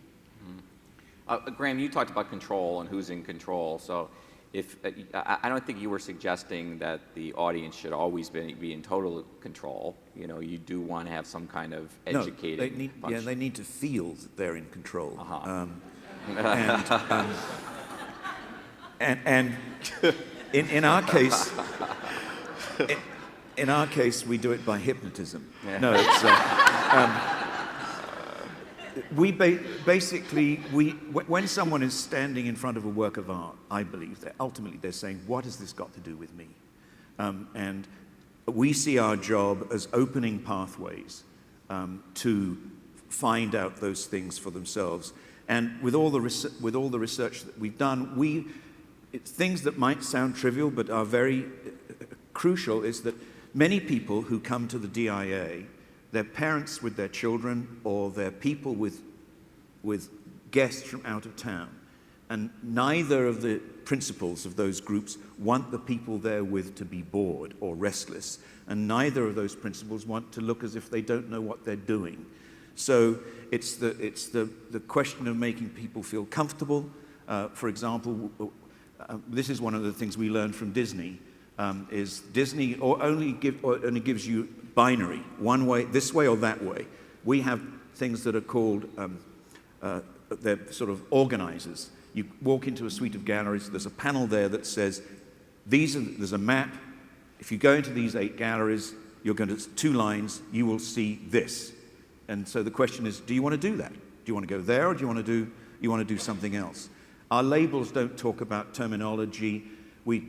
Graham, you talked about control and who's in control. So if I don't think you were suggesting that the audience should always be in total control. You know, you do want to have some kind of educating function. They need to feel that they're in control. And in our case, in our case, we do it by hypnotism. Yeah. No, it's basically when someone is standing in front of a work of art, I believe that ultimately they're saying, "What has this got to do with me?" And we see our job as opening pathways to find out those things for themselves. And with all the research that we've done, things that might sound trivial but are very crucial is that many people who come to the DIA, they're parents with their children or they're people with guests from out of town. And neither of the principals of those groups want the people they're with to be bored or restless. And neither of those principals want to look as if they don't know what they're doing. So it's the question of making people feel comfortable. For example, this is one of the things we learned from Disney, is Disney only gives you binary, one way, this way or that way. We have things that are called, they're sort of organizers. You walk into a suite of galleries, there's a panel there that says, there's a map. If you go into these 8 galleries, you're going to 2 lines, you will see this. And so the question is, do you want to do that? Do you want to go there, or do you want to do something else? Our labels don't talk about terminology. We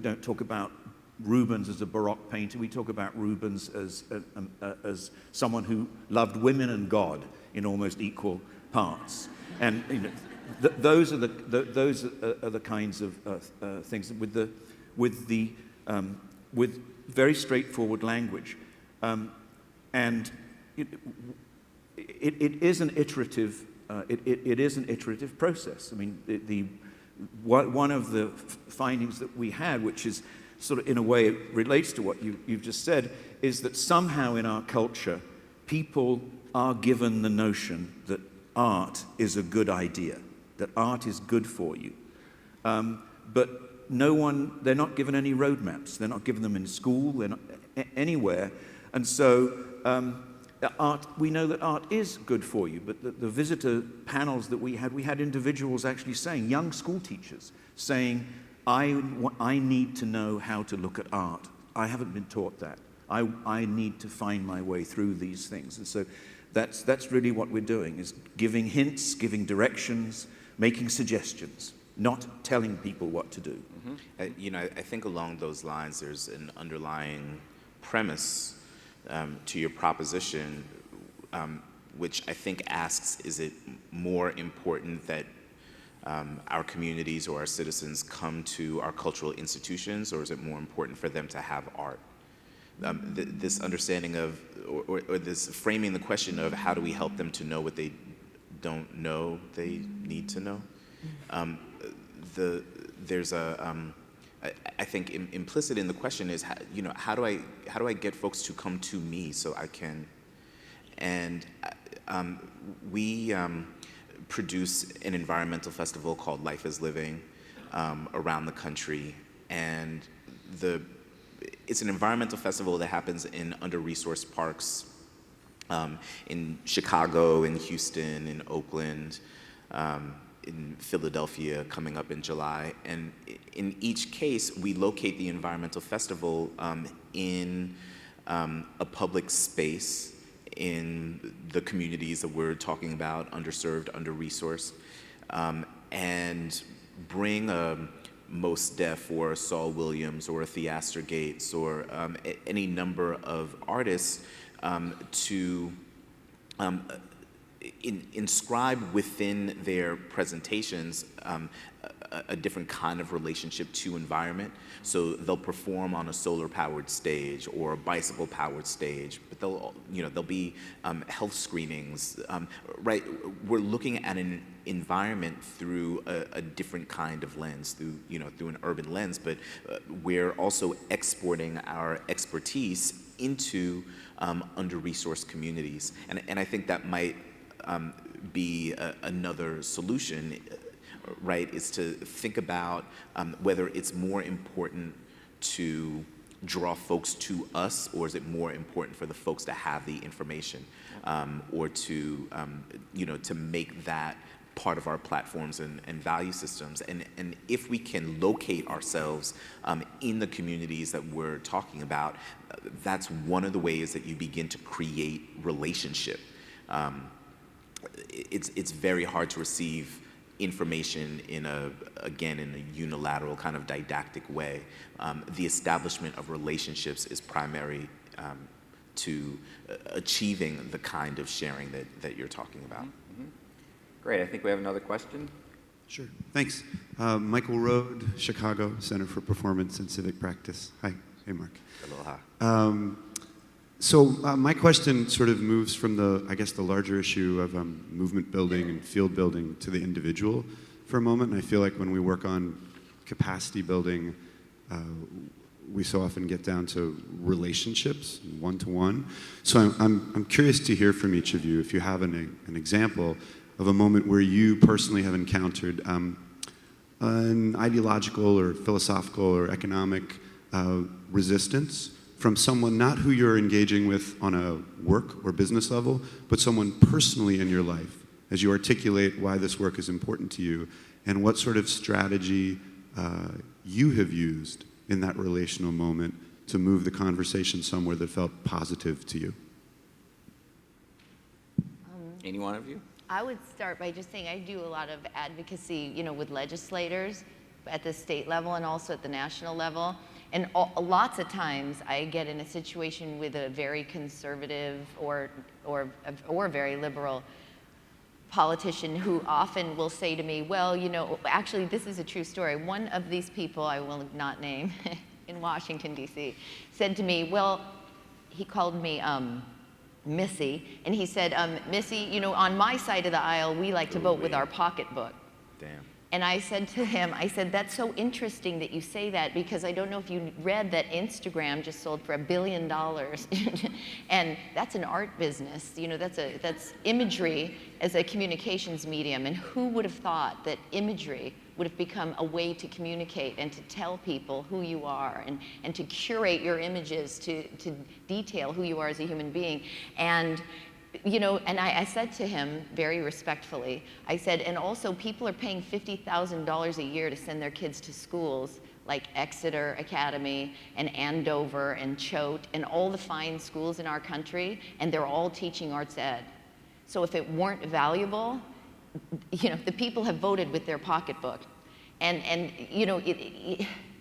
don't talk about Rubens as a Baroque painter. We talk about Rubens as someone who loved women and God in almost equal parts. And you know, those are the kinds of things with very straightforward language, and it is an iterative. It is an iterative process. I mean, one of the findings that we had, which is sort of in a way it relates to what you've just said, is that somehow in our culture, people are given the notion that art is a good idea, that art is good for you. But they're not given any roadmaps. They're not given them in school, they're not anywhere. And so we know that art is good for you, but the visitor panels that we had individuals actually saying, young school teachers saying, I need to know how to look at art. I haven't been taught that. I need to find my way through these things. And so that's really what we're doing, is giving hints, giving directions, making suggestions, not telling people what to do. Mm-hmm. I think along those lines, there's an underlying premise to your proposition, which I think asks, is it more important that our communities or our citizens come to our cultural institutions, or is it more important for them to have art? This understanding of, or this framing the question of how do we help them to know what they don't know they need to know? There's I think implicit in the question is, how do I get folks to come to me so I can? And we produce an environmental festival called Life is Living around the country, and it's an environmental festival that happens in under-resourced parks in Chicago, in Houston, in Oakland, in Philadelphia coming up in July. And in each case, we locate the environmental festival in a public space in the communities that we're talking about, underserved, under-resourced, and bring a Mos Def or a Saul Williams or a Theaster Gates or any number of artists to inscribe within their presentations a different kind of relationship to environment. So they'll perform on a solar-powered stage or a bicycle-powered stage, but there'll be health screenings. Right, we're looking at an environment through a different kind of lens, through an urban lens, but we're also exporting our expertise into under-resourced communities, and I think that might be another solution. Right, is to think about whether it's more important to draw folks to us, or is it more important for the folks to have the information, or to to make that part of our platforms and value systems. And if we can locate ourselves in the communities that we're talking about, that's one of the ways that you begin to create relationship. It's very hard to receive information in a unilateral kind of didactic way. The establishment of relationships is primary to achieving the kind of sharing that you're talking about. Mm-hmm. Great, I think we have another question. Sure. Thanks. Michael Road, Chicago Center for Performance and Civic Practice. Hi. Hey, Marc. Aloha. So my question sort of moves from the, I guess, the larger issue of movement building and field building to the individual for a moment. And I feel like when we work on capacity building, we so often get down to relationships, one-to-one. So I'm curious to hear from each of you if you have an example of a moment where you personally have encountered an ideological or philosophical or economic resistance from someone not who you're engaging with on a work or business level, but someone personally in your life, as you articulate why this work is important to you and what sort of strategy you have used in that relational moment to move the conversation somewhere that felt positive to you. Any one of you? I would start by just saying I do a lot of advocacy, with legislators at the state level and also at the national level. And lots of times I get in a situation with a very conservative or very liberal politician who often will say to me, well, actually this is a true story. One of these people, I will not name, in Washington, D.C., said to me, well, he called me Missy, and he said, Missy, on my side of the aisle, we like to vote with our pocketbook. Damn. And I said to him, that's so interesting that you say that, because I don't know if you read that Instagram just sold for $1 billion. And that's an art business. That's imagery as a communications medium. And who would have thought that imagery would have become a way to communicate and to tell people who you are and to curate your images, to detail who you are as a human being. And and I said to him very respectfully, I said, and also people are paying $50,000 a year to send their kids to schools like Exeter Academy and Andover and Choate and all the fine schools in our country, and they're all teaching arts ed. So if it weren't valuable, the people have voted with their pocketbook. And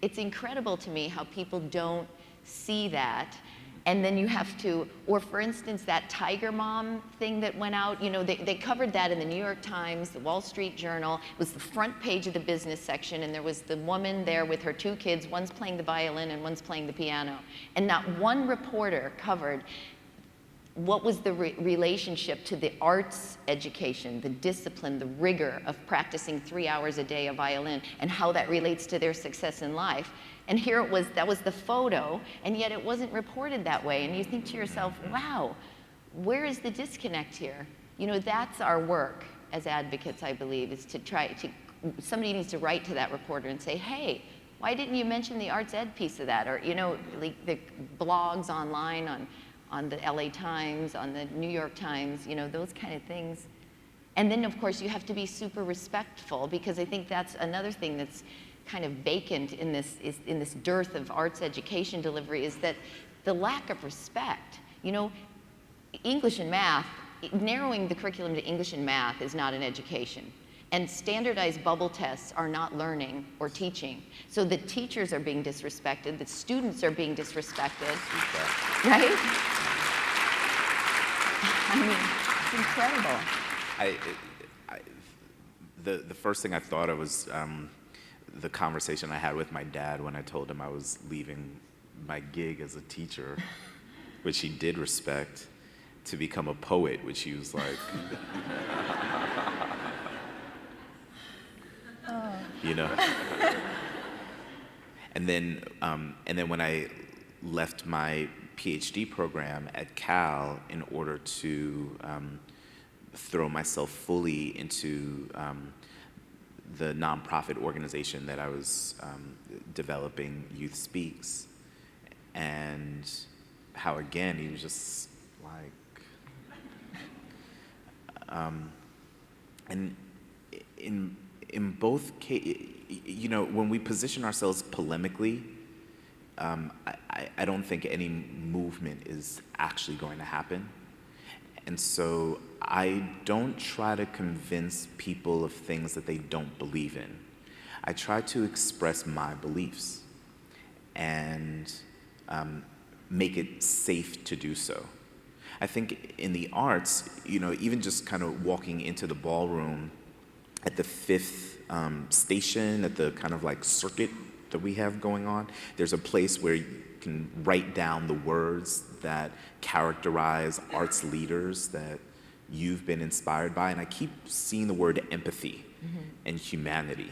it's incredible to me how people don't see that. And then you have to, or for instance, that Tiger Mom thing that went out, they covered that in the New York Times, the Wall Street Journal. It was the front page of the business section, and there was the woman there with her 2 kids, one's playing the violin and one's playing the piano. And not one reporter covered what was the relationship to the arts education, the discipline, the rigor of practicing 3 hours a day of violin, and how that relates to their success in life. And here it was, that was the photo, and yet it wasn't reported that way. And you think to yourself, wow, where is the disconnect here? That's our work as advocates, I believe, is to try to, somebody needs to write to that reporter and say, hey, why didn't you mention the arts ed piece of that? Or, like the blogs online on the LA Times, on the New York Times, those kind of things. And then, of course, you have to be super respectful, because I think that's another thing that's kind of vacant in this dearth of arts education delivery, is that the lack of respect. English and math, narrowing the curriculum to English and math is not an education. And standardized bubble tests are not learning or teaching. So the teachers are being disrespected, the students are being disrespected, right? I mean, it's incredible. The first thing I thought of was the conversation I had with my dad when I told him I was leaving my gig as a teacher, which he did respect, to become a poet, which he was like, And then when I left my PhD program at Cal in order to throw myself fully into the nonprofit organization that I was developing, Youth Speaks, and how again he was just like, and in both cases, when we position ourselves polemically, I don't think any movement is actually going to happen. And so I don't try to convince people of things that they don't believe in. I try to express my beliefs and make it safe to do so. I think in the arts, even just kind of walking into the ballroom at the fifth station, at the kind of like circuit that we have going on. There's a place where you can write down the words that characterize arts leaders that you've been inspired by. And I keep seeing the word empathy and humanity.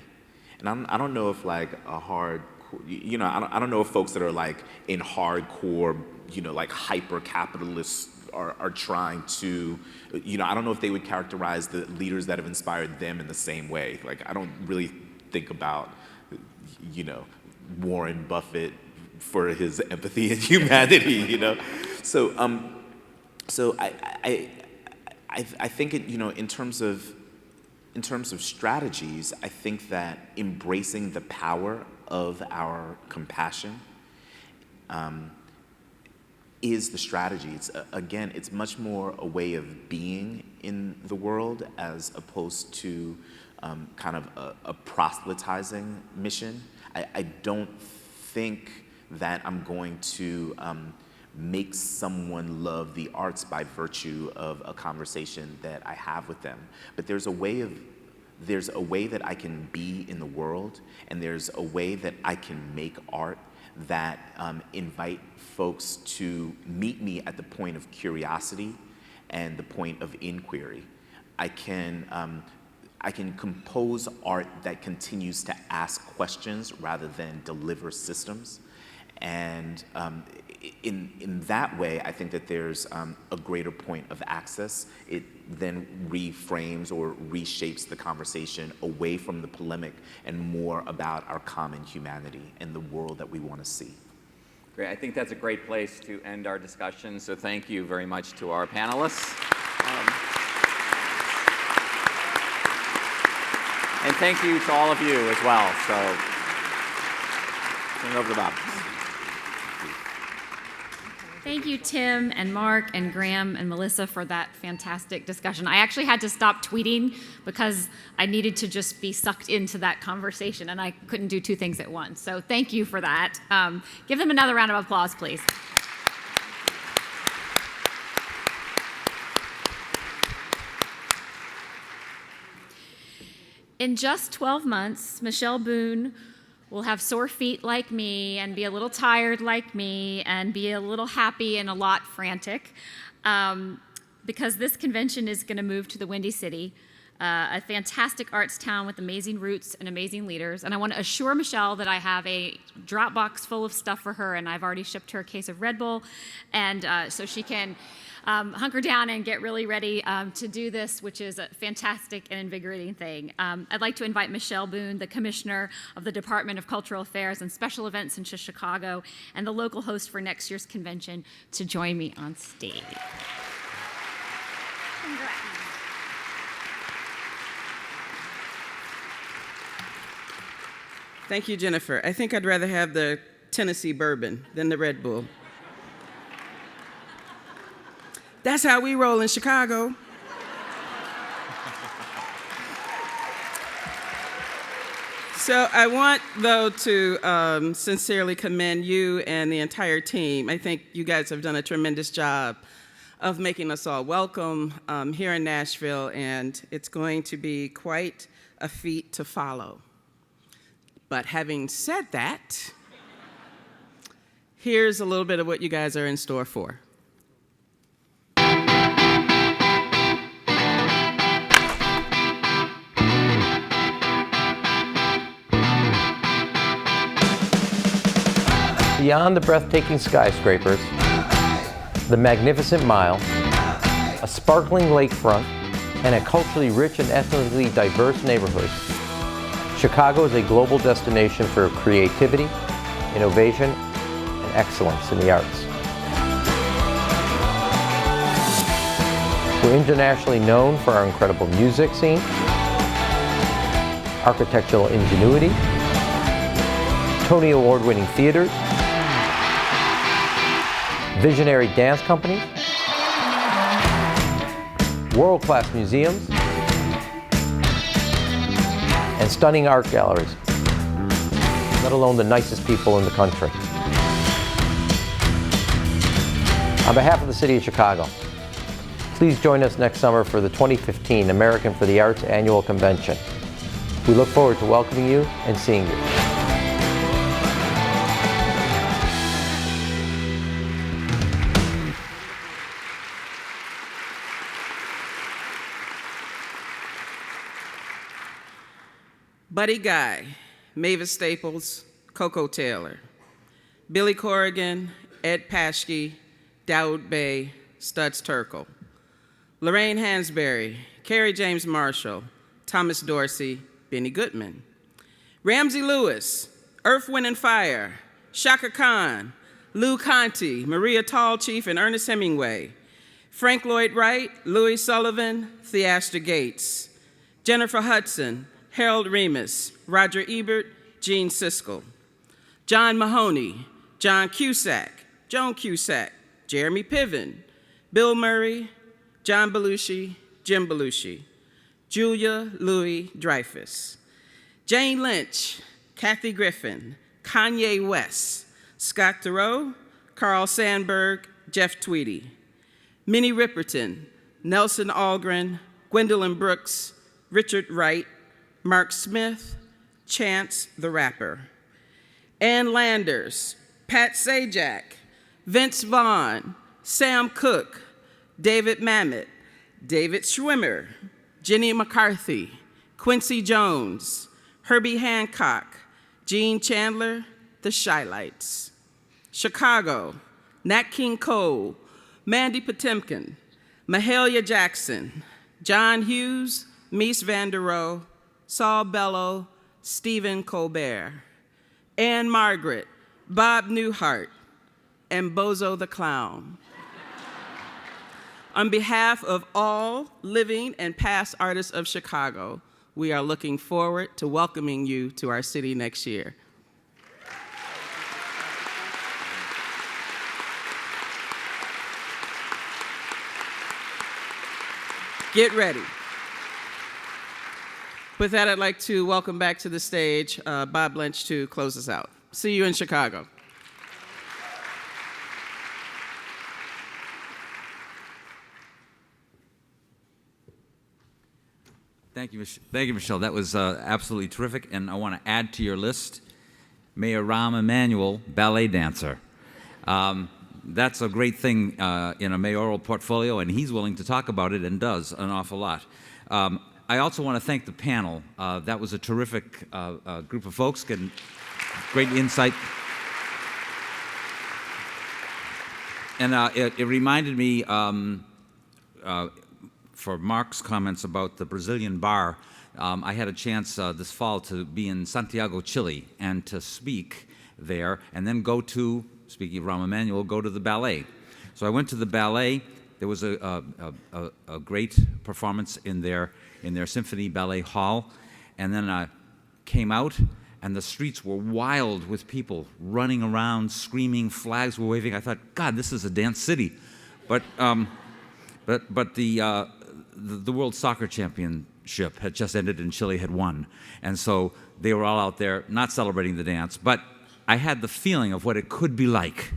And I don't know if like a hard, you know, I don't know if folks that are like in hardcore, you know, like hyper-capitalists are trying to, you know, I don't know if they would characterize the leaders that have inspired them in the same way. Like, I don't really think about, you know, Warren Buffett for his empathy and humanity, you know? So I think it, you know, in terms of strategies, I think that embracing the power of our compassion is the strategy. It's again, it's much more a way of being in the world as opposed to kind of a proselytizing mission. I don't think that I'm going to make someone love the arts by virtue of a conversation that I have with them. But there's a way that I can be in the world, and there's a way that I can make art that invite folks to meet me at the point of curiosity and the point of inquiry. I can compose art that continues to ask questions rather than deliver systems. And in that way, I think that there's a greater point of access. It then reframes or reshapes the conversation away from the polemic and more about our common humanity and the world that we want to see. Great. I think that's a great place to end our discussion. So thank you very much to our panelists. And thank you to all of you as well. So turn it over to Bob. Thank you, Tim and Marc and Graham and Melissa, for that fantastic discussion. I actually had to stop tweeting because I needed to just be sucked into that conversation, and I couldn't do two things at once. So thank you for that. Give them another round of applause, please. In just 12 months, Michelle Boone will have sore feet like me and be a little tired like me and be a little happy and a lot frantic because this convention is going to move to the Windy City, a fantastic arts town with amazing roots and amazing leaders. And I want to assure Michelle that I have a Dropbox full of stuff for her, and I've already shipped her a case of Red Bull, and so she can hunker down and get really ready to do this, which is a fantastic and invigorating thing. I'd like to invite Michelle Boone, the Commissioner of the Department of Cultural Affairs and Special Events in Chicago, and the local host for next year's convention, to join me on stage. Congrats. Thank you, Jennifer. I think I'd rather have the Tennessee bourbon than the Red Bull. That's how we roll in Chicago. So I want, though, to sincerely commend you and the entire team. I think you guys have done a tremendous job of making us all welcome here in Nashville, and it's going to be quite a feat to follow. But having said that, here's a little bit of what you guys are in store for. Beyond the breathtaking skyscrapers, the magnificent mile, a sparkling lakefront, and a culturally rich and ethnically diverse neighborhood, Chicago is a global destination for creativity, innovation, and excellence in the arts. We're internationally known for our incredible music scene, architectural ingenuity, Tony Award-winning theaters, visionary dance companies, world-class museums, and stunning art galleries, let alone the nicest people in the country. On behalf of the City of Chicago, please join us next summer for the 2015 American for the Arts Annual Convention. We look forward to welcoming you and seeing you. Buddy Guy, Mavis Staples, Coco Taylor, Billy Corrigan, Ed Paschke, Daoud Bey, Studs Terkel, Lorraine Hansberry, Carrie James Marshall, Thomas Dorsey, Benny Goodman, Ramsey Lewis, Earth, Wind and Fire, Shaka Khan, Lou Conte, Maria Tallchief, and Ernest Hemingway, Frank Lloyd Wright, Louis Sullivan, Theaster Gates, Jennifer Hudson, Harold Remus, Roger Ebert, Gene Siskel, John Mahoney, John Cusack, Joan Cusack, Jeremy Piven, Bill Murray, John Belushi, Jim Belushi, Julia Louis Dreyfus, Jane Lynch, Kathy Griffin, Kanye West, Scott Thoreau, Carl Sandburg, Jeff Tweedy, Minnie Ripperton, Nelson Algren, Gwendolyn Brooks, Richard Wright, Mark Smith, Chance the Rapper, Ann Landers, Pat Sajak, Vince Vaughn, Sam Cooke, David Mamet, David Schwimmer, Jenny McCarthy, Quincy Jones, Herbie Hancock, Gene Chandler, The Shylights. Chicago, Nat King Cole, Mandy Patinkin, Mahalia Jackson, John Hughes, Mies van der Rohe, Saul Bellow, Stephen Colbert, Anne Margaret, Bob Newhart, and Bozo the Clown. On behalf of all living and past artists of Chicago, we are looking forward to welcoming you to our city next year. Get ready. With that, I'd like to welcome back to the stage Bob Lynch to close us out. See you in Chicago. Thank you, Michelle. That was absolutely terrific. And I want to add to your list, Mayor Rahm Emanuel, ballet dancer. That's a great thing in a mayoral portfolio, and he's willing to talk about it and does an awful lot. I also want to thank the panel. That was a terrific group of folks, getting great insight. And it reminded me, for Marc's comments about the Brazilian bar, I had a chance this fall to be in Santiago, Chile, and to speak there, and then go to, speaking of Rahm Emanuel, go to the ballet. So I went to the ballet. There was a great performance in their symphony ballet hall, and then I came out, and the streets were wild with people running around, screaming, flags were waving. I thought, God, this is a dance city. But the World Soccer Championship had just ended and Chile had won. And so they were all out there not celebrating the dance, but I had the feeling of what it could be like.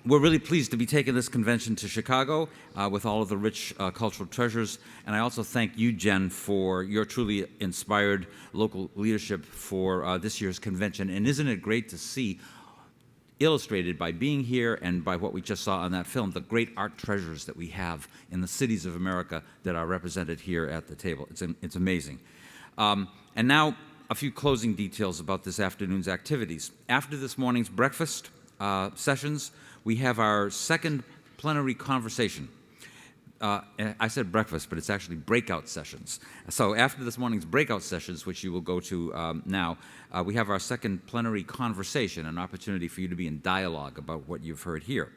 We're really pleased to be taking this convention to Chicago with all of the rich cultural treasures. And I also thank you, Jen, for your truly inspired local leadership for this year's convention. And isn't it great to see, illustrated by being here and by what we just saw on that film, the great art treasures that we have in the cities of America that are represented here at the table. It's amazing. And now, a few closing details about this afternoon's activities. After this morning's breakfast sessions, we have our second plenary conversation. I said breakfast, but it's actually breakout sessions. So after this morning's breakout sessions, which you will go to now, we have our second plenary conversation, an opportunity for you to be in dialogue about what you've heard here.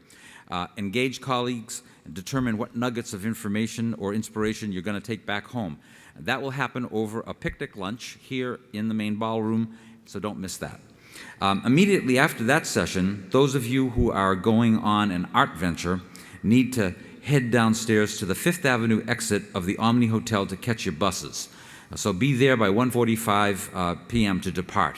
Engage colleagues and determine what nuggets of information or inspiration you're going to take back home. That will happen over a picnic lunch here in the main ballroom, so don't miss that. Immediately after that session, those of you who are going on an art venture need to head downstairs to the Fifth Avenue exit of the Omni Hotel to catch your buses. So be there by 1:45 p.m. to depart.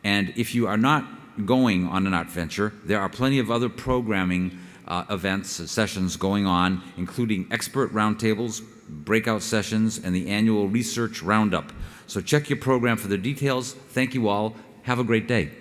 And if you are not going on an art venture, there are plenty of other programming events, sessions going on, including expert roundtables, breakout sessions, and the annual research roundup. So check your program for the details. Thank you all. Have a great day.